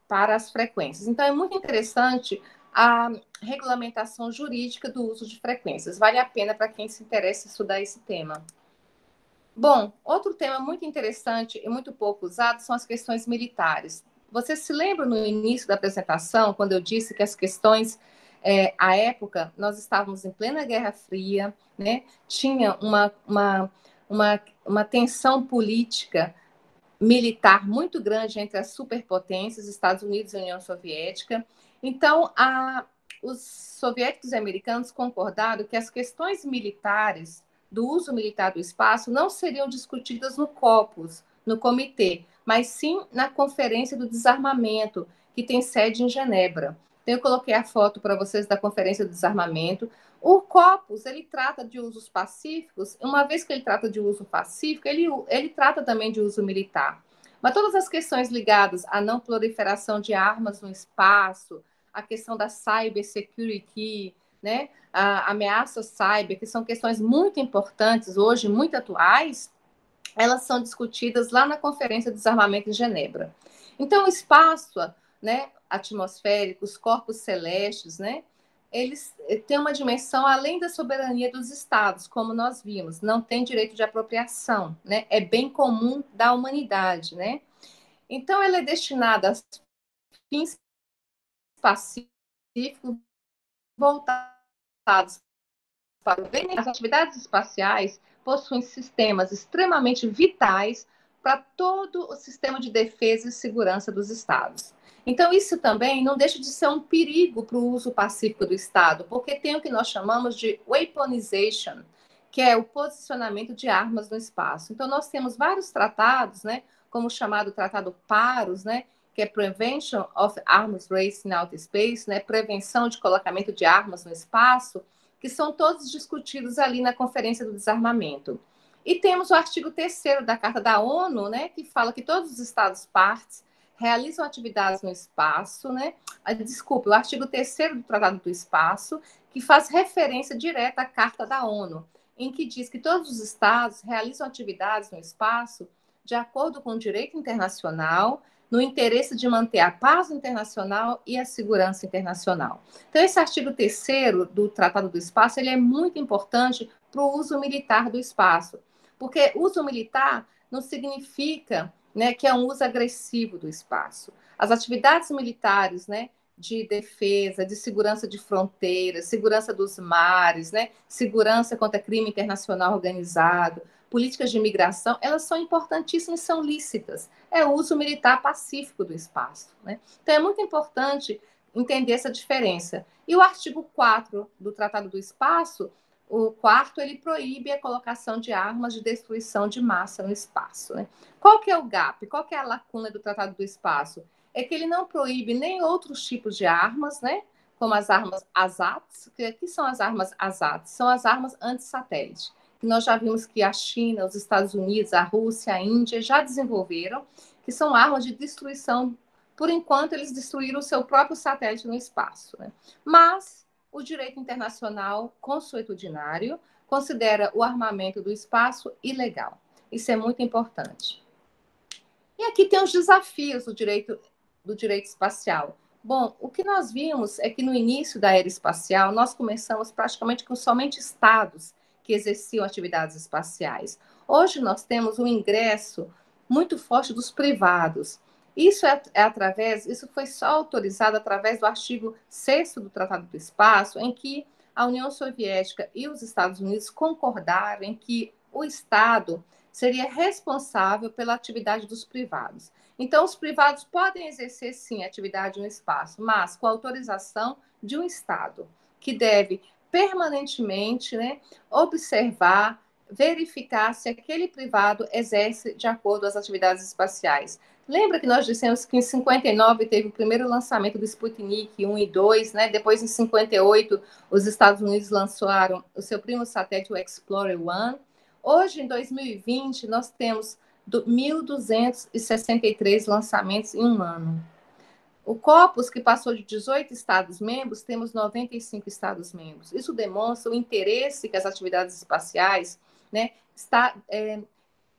para as frequências. Então, é muito interessante a regulamentação jurídica do uso de frequências. Vale a pena para quem se interessa em estudar esse tema. Bom, outro tema muito interessante e muito pouco usado são as questões militares. Você se lembra no início da apresentação, quando eu disse que as questões, à época, nós estávamos em plena Guerra Fria, né? Tinha uma tensão política militar muito grande entre as superpotências, Estados Unidos e União Soviética. Então, os soviéticos e americanos concordaram que as questões militares do uso militar do espaço não seriam discutidas no COPUS, no comitê, mas sim na Conferência do Desarmamento, que tem sede em Genebra. Então, eu coloquei a foto para vocês da Conferência do Desarmamento. O COPUS, ele trata de usos pacíficos, uma vez que ele trata de uso pacífico, ele trata também de uso militar. Mas todas as questões ligadas à não proliferação de armas no espaço, a questão da cybersecurity, né, a ameaça cyber, que são questões muito importantes hoje, muito atuais, elas são discutidas lá na Conferência de Desarmamento em Genebra. Então, o espaço, né, atmosférico, os corpos celestes, né, eles têm uma dimensão além da soberania dos estados, como nós vimos, não tem direito de apropriação, né, é bem comum da humanidade, né. Então, ela é destinada a fins pacíficos voltados para o bem. As atividades espaciais possuem sistemas extremamente vitais para todo o sistema de defesa e segurança dos estados. Então, isso também não deixa de ser um perigo para o uso pacífico do Estado, porque tem o que nós chamamos de weaponization, que é o posicionamento de armas no espaço. Então, nós temos vários tratados, né, como o chamado Tratado PAROS, né, que é Prevention of Arms Race in Outer Space, né, prevenção de colocamento de armas no espaço, que são todos discutidos ali na Conferência do Desarmamento. E temos o artigo 3º da Carta da ONU, né, que fala que todos os Estados-partes realizam atividades no espaço, né? Desculpe, o artigo 3º do Tratado do Espaço, que faz referência direta à Carta da ONU, em que diz que todos os Estados realizam atividades no espaço de acordo com o direito internacional, no interesse de manter a paz internacional e a segurança internacional. Então, esse artigo 3º do Tratado do Espaço, ele é muito importante para o uso militar do espaço, porque uso militar não significa, né, que é um uso agressivo do espaço. As atividades militares, né, de defesa, de segurança de fronteiras, segurança dos mares, né, segurança contra crime internacional organizado, políticas de imigração, elas são importantíssimas e são lícitas. É o uso militar pacífico do espaço, né? Então, é muito importante entender essa diferença. E o artigo 4 do Tratado do Espaço, o quarto, ele proíbe a colocação de armas de destruição de massa no espaço, né? Qual que é o gap? Qual que é a lacuna do Tratado do Espaço? É que ele não proíbe nem outros tipos de armas, né? Como as armas ASATs. Que são as armas ASATs? São as armas anti-satélite. Nós já vimos que a China, os Estados Unidos, a Rússia, a Índia já desenvolveram, que são armas de destruição. Por enquanto, eles destruíram o seu próprio satélite no espaço, né? Mas o direito internacional consuetudinário considera o armamento do espaço ilegal. Isso é muito importante. E aqui tem os desafios do direito espacial. Bom, o que nós vimos é que no início da era espacial, nós começamos praticamente com somente estados que exerciam atividades espaciais. Hoje nós temos um ingresso muito forte dos privados. Isso foi só autorizado através do artigo 6º do Tratado do Espaço, em que a União Soviética e os Estados Unidos concordaram em que o Estado seria responsável pela atividade dos privados. Então, os privados podem exercer, sim, atividade no espaço, mas com autorização de um Estado, que deve permanentemente, né, observar, verificar se aquele privado exerce de acordo com as atividades espaciais. Lembra que nós dissemos que em 59 teve o primeiro lançamento do Sputnik 1 e 2, né? Depois, em 58, os Estados Unidos lançaram o seu primo satélite, o Explorer 1. Hoje, em 2020, nós temos 1.263 lançamentos em um ano. O Corpus, que passou de 18 Estados-membros, temos 95 Estados-membros. Isso demonstra o interesse que as atividades espaciais, né, está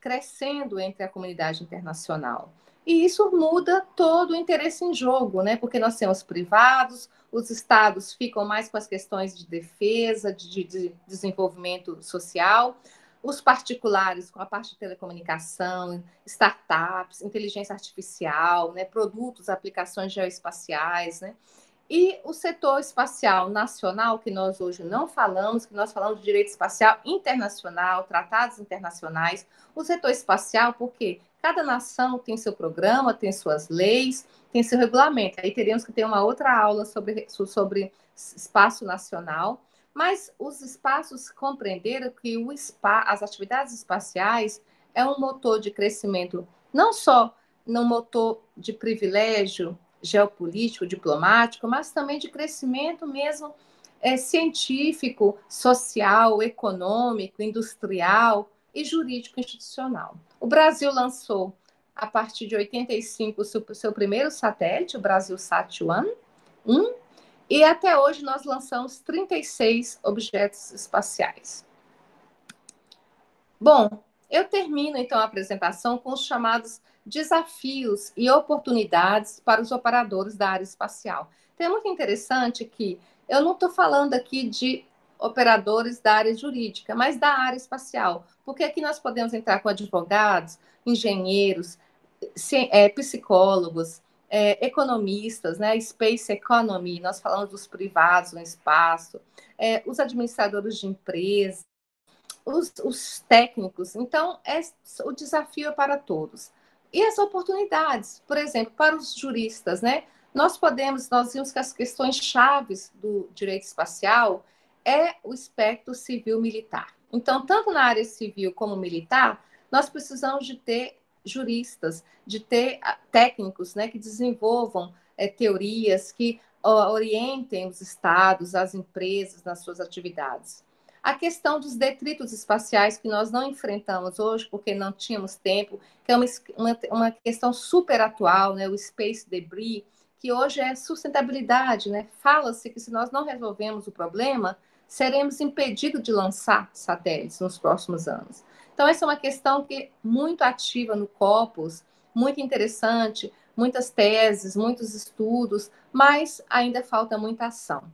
crescendo entre a comunidade internacional. E isso muda todo o interesse em jogo, né, porque nós temos privados, os estados ficam mais com as questões de defesa, de desenvolvimento social, os particulares com a parte de telecomunicação, startups, inteligência artificial, né, produtos, aplicações geoespaciais, né? E o setor espacial nacional, que nós hoje não falamos, que nós falamos de direito espacial internacional, tratados internacionais, o setor espacial, porque cada nação tem seu programa, tem suas leis, tem seu regulamento. Aí teríamos que ter uma outra aula sobre espaço nacional, mas os espaços compreenderam que as atividades espaciais é um motor de crescimento, não só no motor de privilégio geopolítico, diplomático, mas também de crescimento mesmo científico, social, econômico, industrial e jurídico institucional. O Brasil lançou a partir de 85, o seu primeiro satélite, o BrasilSat-1, e até hoje nós lançamos 36 objetos espaciais. Bom, eu termino então a apresentação com os chamados desafios e oportunidades para os operadores da área espacial. Então, é muito interessante que eu não estou falando aqui de operadores da área jurídica, mas da área espacial, porque aqui nós podemos entrar com advogados, engenheiros, psicólogos, economistas, né? Space Economy, nós falamos dos privados no espaço, os administradores de empresas, os técnicos. Então, o desafio é para todos. E as oportunidades, por exemplo, para os juristas, né? Nós vimos que as questões chaves do direito espacial é o espectro civil-militar. Então, tanto na área civil como militar, nós precisamos de ter juristas, de ter técnicos, né, que desenvolvam teorias, que orientem os estados, as empresas nas suas atividades. A questão dos detritos espaciais, que nós não enfrentamos hoje, porque não tínhamos tempo, que é uma questão super atual, né? O Space Debris, que hoje é sustentabilidade, né? Fala-se que se nós não resolvemos o problema, seremos impedidos de lançar satélites nos próximos anos. Então, essa é uma questão que é muito ativa no Corpus, muito interessante, muitas teses, muitos estudos, mas ainda falta muita ação.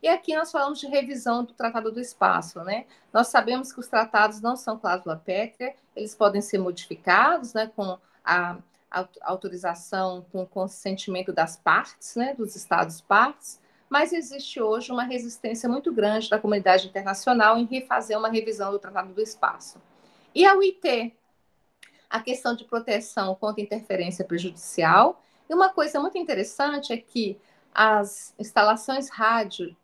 E aqui nós falamos de revisão do Tratado do Espaço, né? Nós sabemos que os tratados não são cláusula pétrea, eles podem ser modificados, né, com a autorização, com o consentimento das partes, né, dos Estados partes, mas existe hoje uma resistência muito grande da comunidade internacional em refazer uma revisão do Tratado do Espaço. E a UIT, a questão de proteção contra interferência prejudicial. E uma coisa muito interessante é que as instalações rádio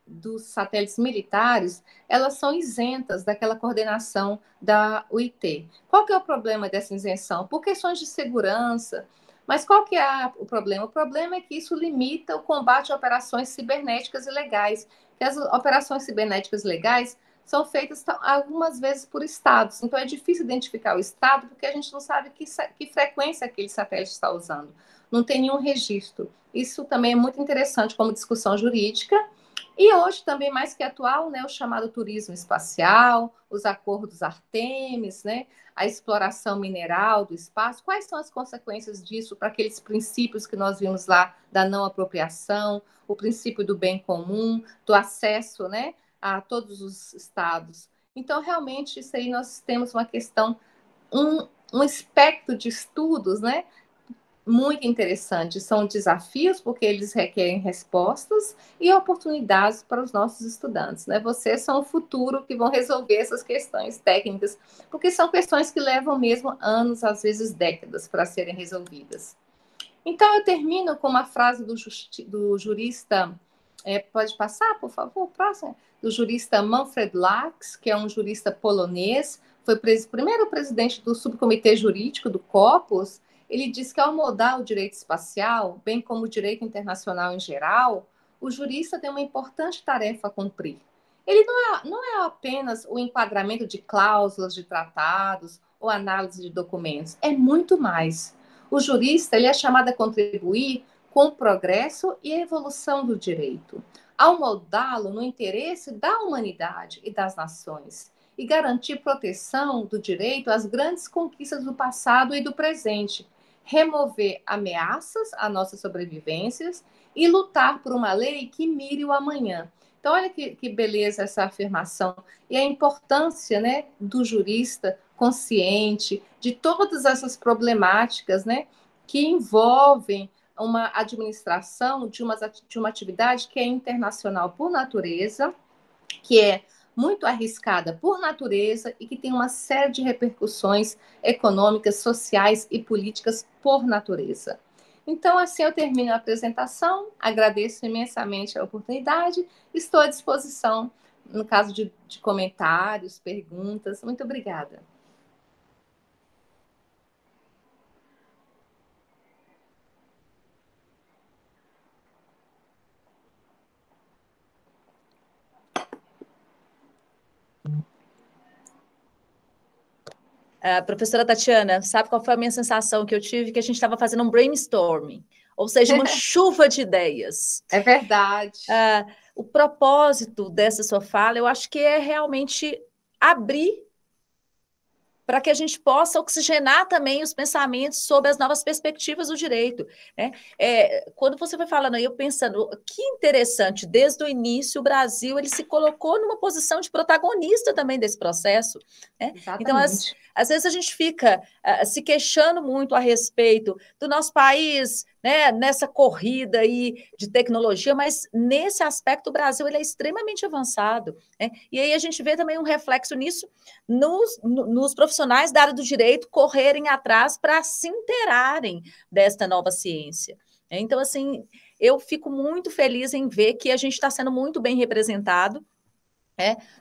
dos satélites militares, elas são isentas daquela coordenação da UIT. Qual que é o problema dessa isenção? Por questões de segurança. Mas qual que é o problema? O problema é que isso limita o combate a operações cibernéticas ilegais. Que as operações cibernéticas legais são feitas algumas vezes por estados. Então é difícil identificar o estado porque a gente não sabe que frequência aquele satélite está usando. Não tem nenhum registro. Isso também é muito interessante como discussão jurídica. E hoje também mais que atual, né, o chamado turismo espacial, os acordos Artemis, né, a exploração mineral do espaço. Quais são as consequências disso para aqueles princípios que nós vimos lá da não apropriação, o princípio do bem comum, do acesso, né, a todos os estados? Então, realmente, isso aí nós temos uma questão, um espectro de estudos, né, muito interessante. São desafios, porque eles requerem respostas e oportunidades para os nossos estudantes. Né? Vocês são o futuro que vão resolver essas questões técnicas, porque são questões que levam mesmo anos, às vezes décadas, para serem resolvidas. Então, eu termino com uma frase do jurista. Pode passar, por favor, próximo? Do jurista Manfred Laks, que é um jurista polonês, foi o primeiro presidente do subcomitê jurídico do Corpus. Ele diz que ao moldar o direito espacial, bem como o direito internacional em geral, o jurista tem uma importante tarefa a cumprir. Ele não é apenas o enquadramento de cláusulas de tratados ou análise de documentos, é muito mais. O jurista ele é chamado a contribuir com o progresso e a evolução do direito, ao moldá-lo no interesse da humanidade e das nações, e garantir proteção do direito às grandes conquistas do passado e do presente, remover ameaças à nossa sobrevivência e lutar por uma lei que mire o amanhã. Então, olha que beleza essa afirmação e a importância, né, do jurista consciente de todas essas problemáticas, né, que envolvem uma administração de uma atividade que é internacional por natureza, que é muito arriscada por natureza e que tem uma série de repercussões econômicas, sociais e políticas por natureza. Então, assim eu termino a apresentação, agradeço imensamente a oportunidade, estou à disposição no caso de comentários, perguntas. Muito obrigada. Professora Tatiana, sabe qual foi a minha sensação que eu tive? Que a gente estava fazendo um brainstorming, ou seja, uma chuva de ideias. É verdade. O propósito dessa sua fala, eu acho que é realmente abrir para que a gente possa oxigenar também os pensamentos sobre as novas perspectivas do direito, né? Quando você foi falando aí, eu pensando, que interessante, desde o início o Brasil ele se colocou numa posição de protagonista também desse processo, né? Então, às vezes a gente fica se queixando muito a respeito do nosso país, né, nessa corrida aí de tecnologia, mas nesse aspecto o Brasil ele é extremamente avançado, né? E aí a gente vê também um reflexo nisso nos profissionais da área do direito correrem atrás para se inteirarem desta nova ciência. Então, assim, eu fico muito feliz em ver que a gente está sendo muito bem representado,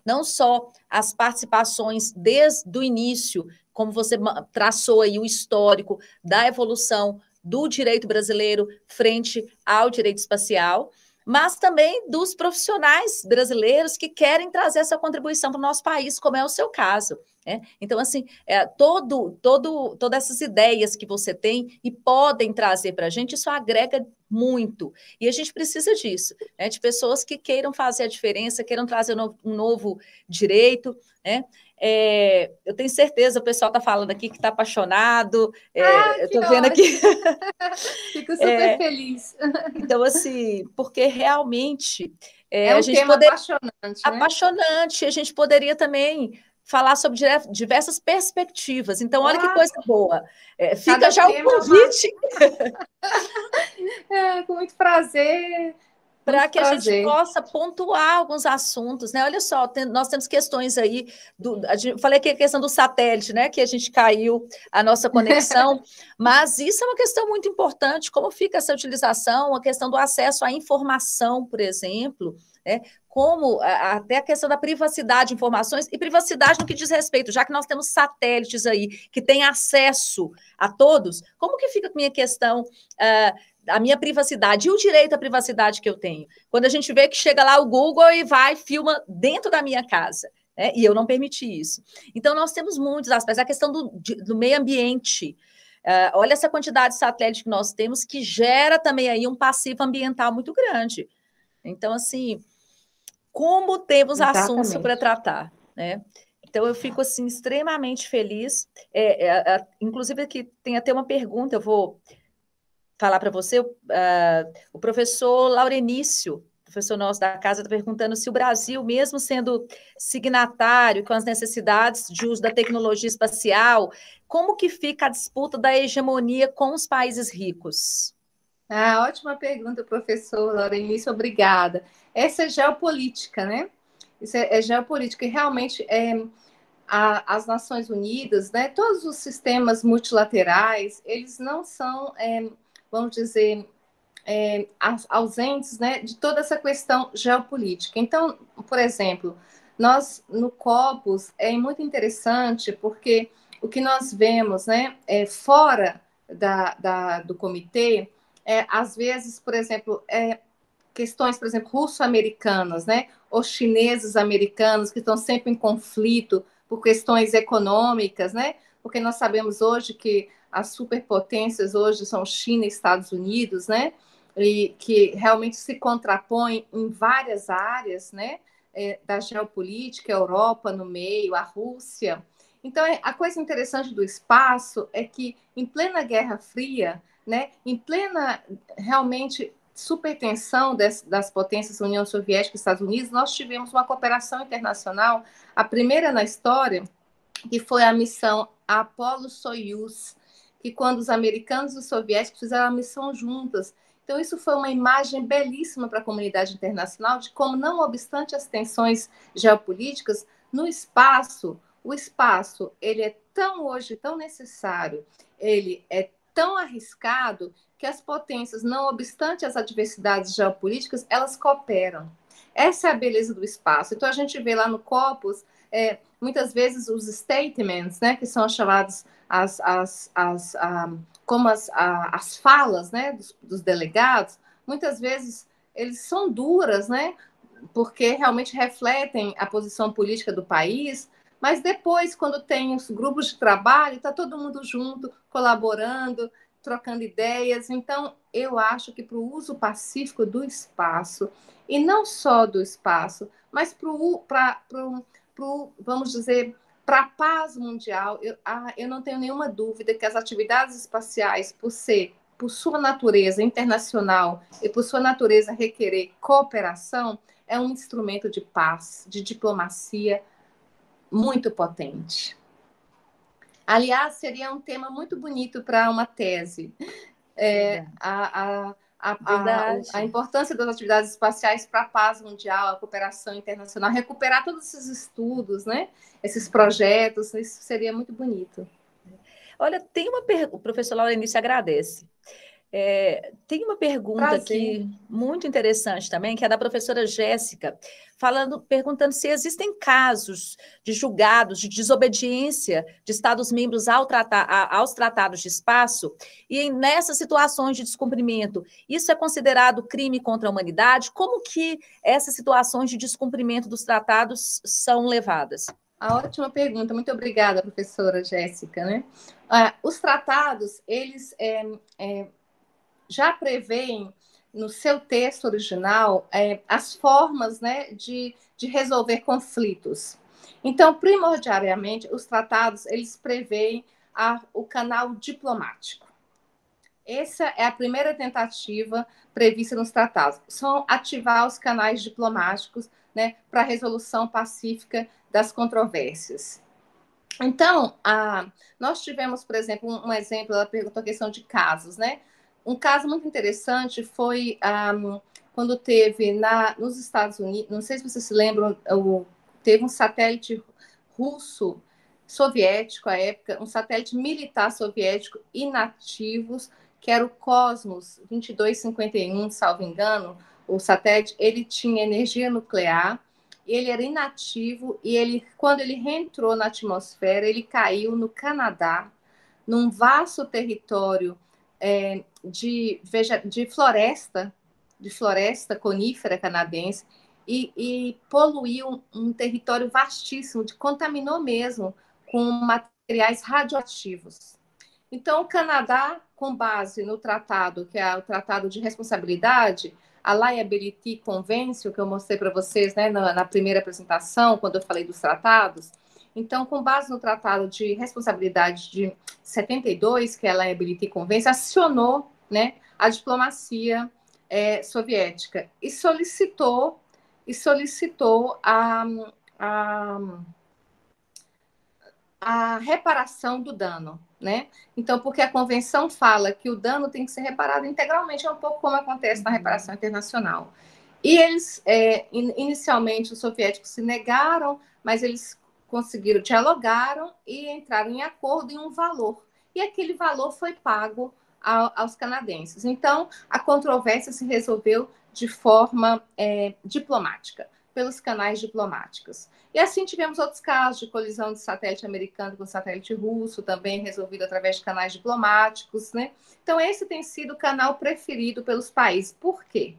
não só as participações desde o início, como você traçou aí o histórico da evolução do direito brasileiro frente ao direito espacial, mas também dos profissionais brasileiros que querem trazer essa contribuição para o nosso país, como é o seu caso. Então, assim, todas essas ideias que você tem e podem trazer para a gente, isso agrega muito. E a gente precisa disso, de pessoas que queiram fazer a diferença, queiram trazer um novo direito, né? Eu tenho certeza, o pessoal está falando aqui que está apaixonado. Eu estou vendo aqui. Fico super feliz. Então, assim, porque realmente um tema apaixonante, né? Apaixonante. A gente poderia também falar sobre diversas perspectivas. Então, olha que coisa boa. Fica já o convite. Com muito prazer. Para que a gente possa pontuar alguns assuntos, né? Olha só, nós temos questões aí, falei aqui a questão do satélite, né? Que a gente caiu a nossa conexão, mas isso é uma questão muito importante, como fica essa utilização, a questão do acesso à informação, por exemplo, né? Como até a questão da privacidade de informações e privacidade no que diz respeito, já que nós temos satélites aí que têm acesso a todos, como que fica a minha questão a minha privacidade e o direito à privacidade que eu tenho? Quando a gente vê que chega lá o Google e vai, filma dentro da minha casa, né? E eu não permiti isso. Então, nós temos muitos aspectos. A questão do meio ambiente. Olha essa quantidade de satélite que nós temos, que gera também aí um passivo ambiental muito grande. Então, assim, como temos assuntos para tratar, né? Então, eu fico, assim, extremamente feliz. Inclusive, aqui tem até uma pergunta, eu vou falar para você, o professor Laurenício, professor nosso da casa, está perguntando se o Brasil, mesmo sendo signatário com as necessidades de uso da tecnologia espacial, como que fica a disputa da hegemonia com os países ricos? Ótima pergunta, professor Laurenício, obrigada. Essa é geopolítica, né? Isso é geopolítica, e realmente as Nações Unidas, né, todos os sistemas multilaterais, eles não são, vamos dizer, ausentes, né, de toda essa questão geopolítica. Então, por exemplo, nós no Copos é muito interessante porque o que nós vemos, né, fora do comitê, às vezes, por exemplo, questões, por exemplo, russo-americanas, né, ou chineses americanos que estão sempre em conflito por questões econômicas, né, porque nós sabemos hoje que as superpotências hoje são China e Estados Unidos, né, e que realmente se contrapõem em várias áreas, né, da geopolítica, a Europa no meio, a Rússia. Então, a coisa interessante do espaço é que, em plena Guerra Fria, né, em plena, realmente, supertensão das potências União Soviética e Estados Unidos, nós tivemos uma cooperação internacional, a primeira na história, que foi a missão Apollo-Soyuz, que quando os americanos e os soviéticos fizeram a missão juntas. Então, isso foi uma imagem belíssima para a comunidade internacional de como, não obstante as tensões geopolíticas, no espaço, o espaço, ele é hoje tão necessário, ele é tão arriscado, que as potências, não obstante as adversidades geopolíticas, elas cooperam. Essa é a beleza do espaço. Então, a gente vê lá no Copos, muitas vezes os statements, né, que são chamados como as falas, né, dos delegados, muitas vezes eles são duras, né, porque realmente refletem a posição política do país, Mas depois, quando tem os grupos de trabalho, está todo mundo junto, colaborando, trocando ideias. Então, eu acho que para o uso pacífico do espaço, e não só do espaço, mas vamos dizer, para a paz mundial, eu não tenho nenhuma dúvida que as atividades espaciais, por sua natureza internacional e por sua natureza requerer cooperação, é um instrumento de paz, de diplomacia muito potente. Aliás, seria um tema muito bonito para uma tese. A importância das atividades espaciais para a paz mundial, a cooperação internacional, recuperar todos esses estudos, né? Esses projetos, isso seria muito bonito. Olha, tem uma pergunta, o professor Laurenice agradece. Tem uma pergunta aqui muito interessante também, que é da professora Jéssica, perguntando se existem casos de julgados de desobediência de Estados-membros aos tratados de espaço, e nessas situações de descumprimento, isso é considerado crime contra a humanidade? Como que essas situações de descumprimento dos tratados são levadas? A ótima pergunta, muito obrigada, professora Jéssica, né? Os tratados, eles já prevêem no seu texto original as formas, né, de resolver conflitos. Então, primordialmente, os tratados eles preveem o canal diplomático. Essa é a primeira tentativa prevista nos tratados. São ativar os canais diplomáticos, né, para a resolução pacífica das controvérsias. Então, nós tivemos, por exemplo, um exemplo, ela perguntou a questão de casos, né? Um caso muito interessante foi quando teve nos Estados Unidos, não sei se vocês se lembram, teve um satélite russo, soviético à época, um satélite militar soviético inativos, que era o Cosmos 2251, salvo engano. O satélite, ele tinha energia nuclear, ele era inativo e quando ele reentrou na atmosfera, ele caiu no Canadá, num vasto território de floresta conífera canadense, e poluiu um território vastíssimo, contaminou mesmo com materiais radioativos. Então, o Canadá, com base no tratado, que é o Tratado de Responsabilidade, a Liability Convention, que eu mostrei para vocês, né, na primeira apresentação, quando eu falei dos tratados. Então, com base no Tratado de Responsabilidade de 72, que é a Liability Convention, acionou, né, a diplomacia soviética e solicitou a reparação do dano, né? Então, porque a convenção fala que o dano tem que ser reparado integralmente, é um pouco como acontece na reparação internacional. E eles, inicialmente, os soviéticos se negaram, mas eles conseguiram, dialogaram e entraram em acordo em um valor. E aquele valor foi pago aos canadenses. Então, a controvérsia se resolveu de forma diplomática, pelos canais diplomáticos. E assim tivemos outros casos de colisão de satélite americano com satélite russo, também resolvido através de canais diplomáticos, né? Então, esse tem sido o canal preferido pelos países. Por quê?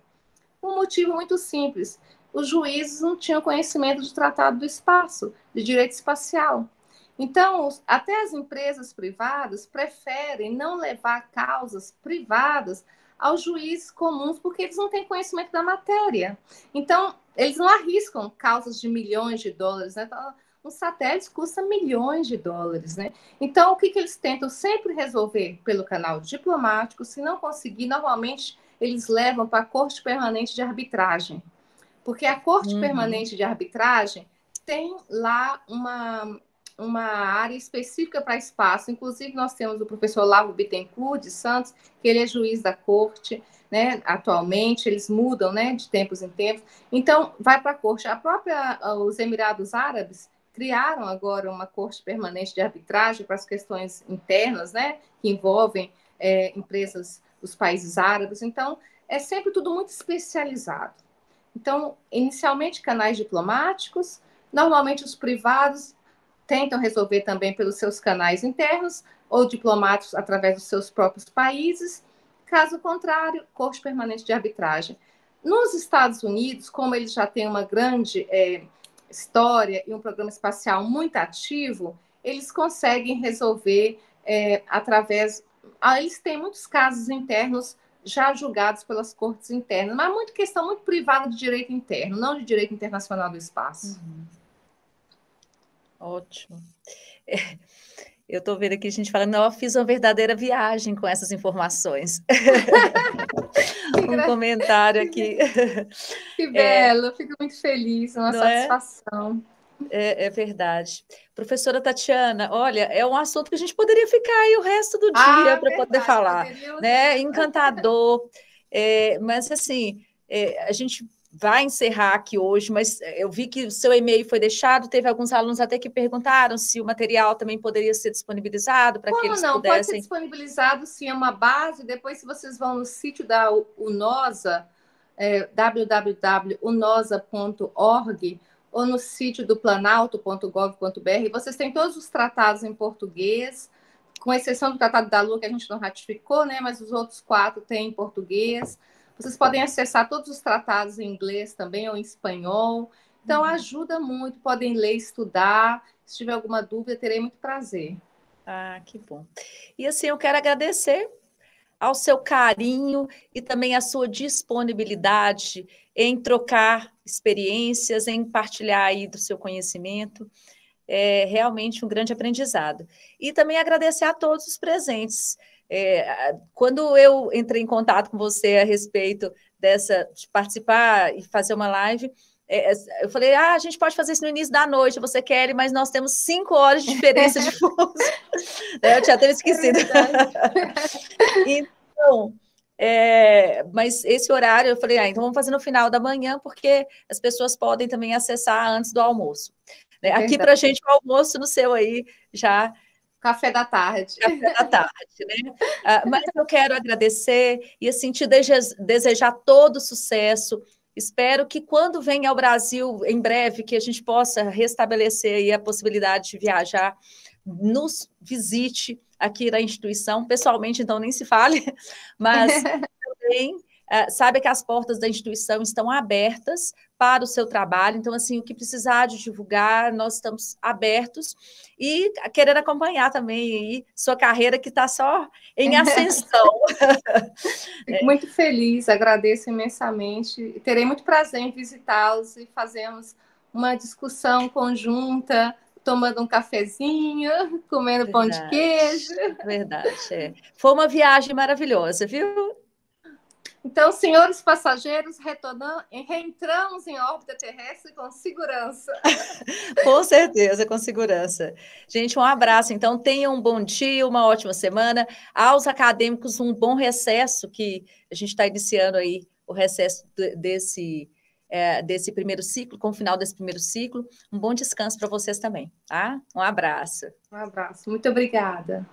Um motivo muito simples. Os juízes não tinham conhecimento de tratado do espaço, de direito espacial. Então, até as empresas privadas preferem não levar causas privadas aos juízes comuns, porque eles não têm conhecimento da matéria. Então, eles não arriscam causas de milhões de dólares, né? Um satélite custa milhões de dólares, né? Então, o que eles tentam sempre resolver pelo canal diplomático? Se não conseguir, normalmente eles levam para a Corte Permanente de Arbitragem. Porque a Corte Permanente de Arbitragem tem lá uma área específica para espaço. Inclusive, nós temos o professor Lavo Bittencourt de Santos, que ele é juiz da Corte, né? Atualmente, eles mudam, né, de tempos em tempos. Então, vai para a Corte. Os Emirados Árabes criaram agora uma Corte Permanente de Arbitragem para as questões internas, né, que envolvem empresas dos países árabes. Então, é sempre tudo muito especializado. Então, inicialmente, canais diplomáticos, normalmente os privados tentam resolver também pelos seus canais internos ou diplomáticos através dos seus próprios países. Caso contrário, Corte Permanente de Arbitragem. Nos Estados Unidos, como eles já têm uma grande história e um programa espacial muito ativo, eles conseguem resolver através... Eles têm muitos casos internos já julgados pelas cortes internas, mas muito questão muito privada de direito interno, não de direito internacional do espaço. Ótimo. Eu estou vendo aqui a gente falando, não, eu fiz uma verdadeira viagem com essas informações. Um comentário aqui. Que belo, eu fico muito feliz, uma satisfação. É verdade. Professora Tatiana, olha, é um assunto que a gente poderia ficar aí o resto do dia para poder falar, né? Encantador. Mas, assim, a gente vai encerrar aqui hoje, mas eu vi que o seu e-mail foi deixado, teve alguns alunos até que perguntaram se o material também poderia ser disponibilizado para que eles pudessem... Pode ser disponibilizado, sim, é uma base. Depois, se vocês vão no sítio da UNOSA, www.unosa.org, ou no sítio do planalto.gov.br, vocês têm todos os tratados em português, com exceção do Tratado da Lua, que a gente não ratificou, né? Mas os outros 4 têm em português. Vocês podem acessar todos os tratados em inglês também, ou em espanhol. Então, ajuda muito, podem ler, estudar. Se tiver alguma dúvida, terei muito prazer. Ah, que bom. E assim, eu quero agradecer ao seu carinho e também à sua disponibilidade em trocar experiências, em partilhar aí do seu conhecimento. É realmente um grande aprendizado. E também agradecer a todos os presentes. Quando eu entrei em contato com você a respeito de participar e fazer uma live, eu falei, a gente pode fazer isso no início da noite, você quer, mas nós temos 5 horas de diferença de fuso. Eu tinha até esquecido. Então, mas esse horário, eu falei, então vamos fazer no final da manhã, porque as pessoas podem também acessar antes do almoço. Aqui para a gente, o almoço no seu aí, já... Café da tarde. Café da tarde, né? Mas eu quero agradecer e, assim, te desejar todo sucesso. Espero que quando venha ao Brasil, em breve, que a gente possa restabelecer aí a possibilidade de viajar, nos visite aqui na instituição, pessoalmente, então nem se fale, mas também saiba que as portas da instituição estão abertas para o seu trabalho, então, assim, o que precisar de divulgar, nós estamos abertos e querendo acompanhar também aí sua carreira, que está só em ascensão. Fico muito feliz, agradeço imensamente, terei muito prazer em visitá-los e fazermos uma discussão conjunta, tomando um cafezinho, comendo pão de queijo. Verdade, Foi uma viagem maravilhosa, viu? Então, senhores passageiros, reentramos em órbita terrestre com segurança. Com certeza, com segurança. Gente, um abraço. Então, tenham um bom dia, uma ótima semana. Aos acadêmicos, um bom recesso, que a gente está iniciando aí o recesso desse primeiro ciclo, com o final desse primeiro ciclo. Um bom descanso para vocês também, tá? Um abraço. Um abraço. Muito obrigada.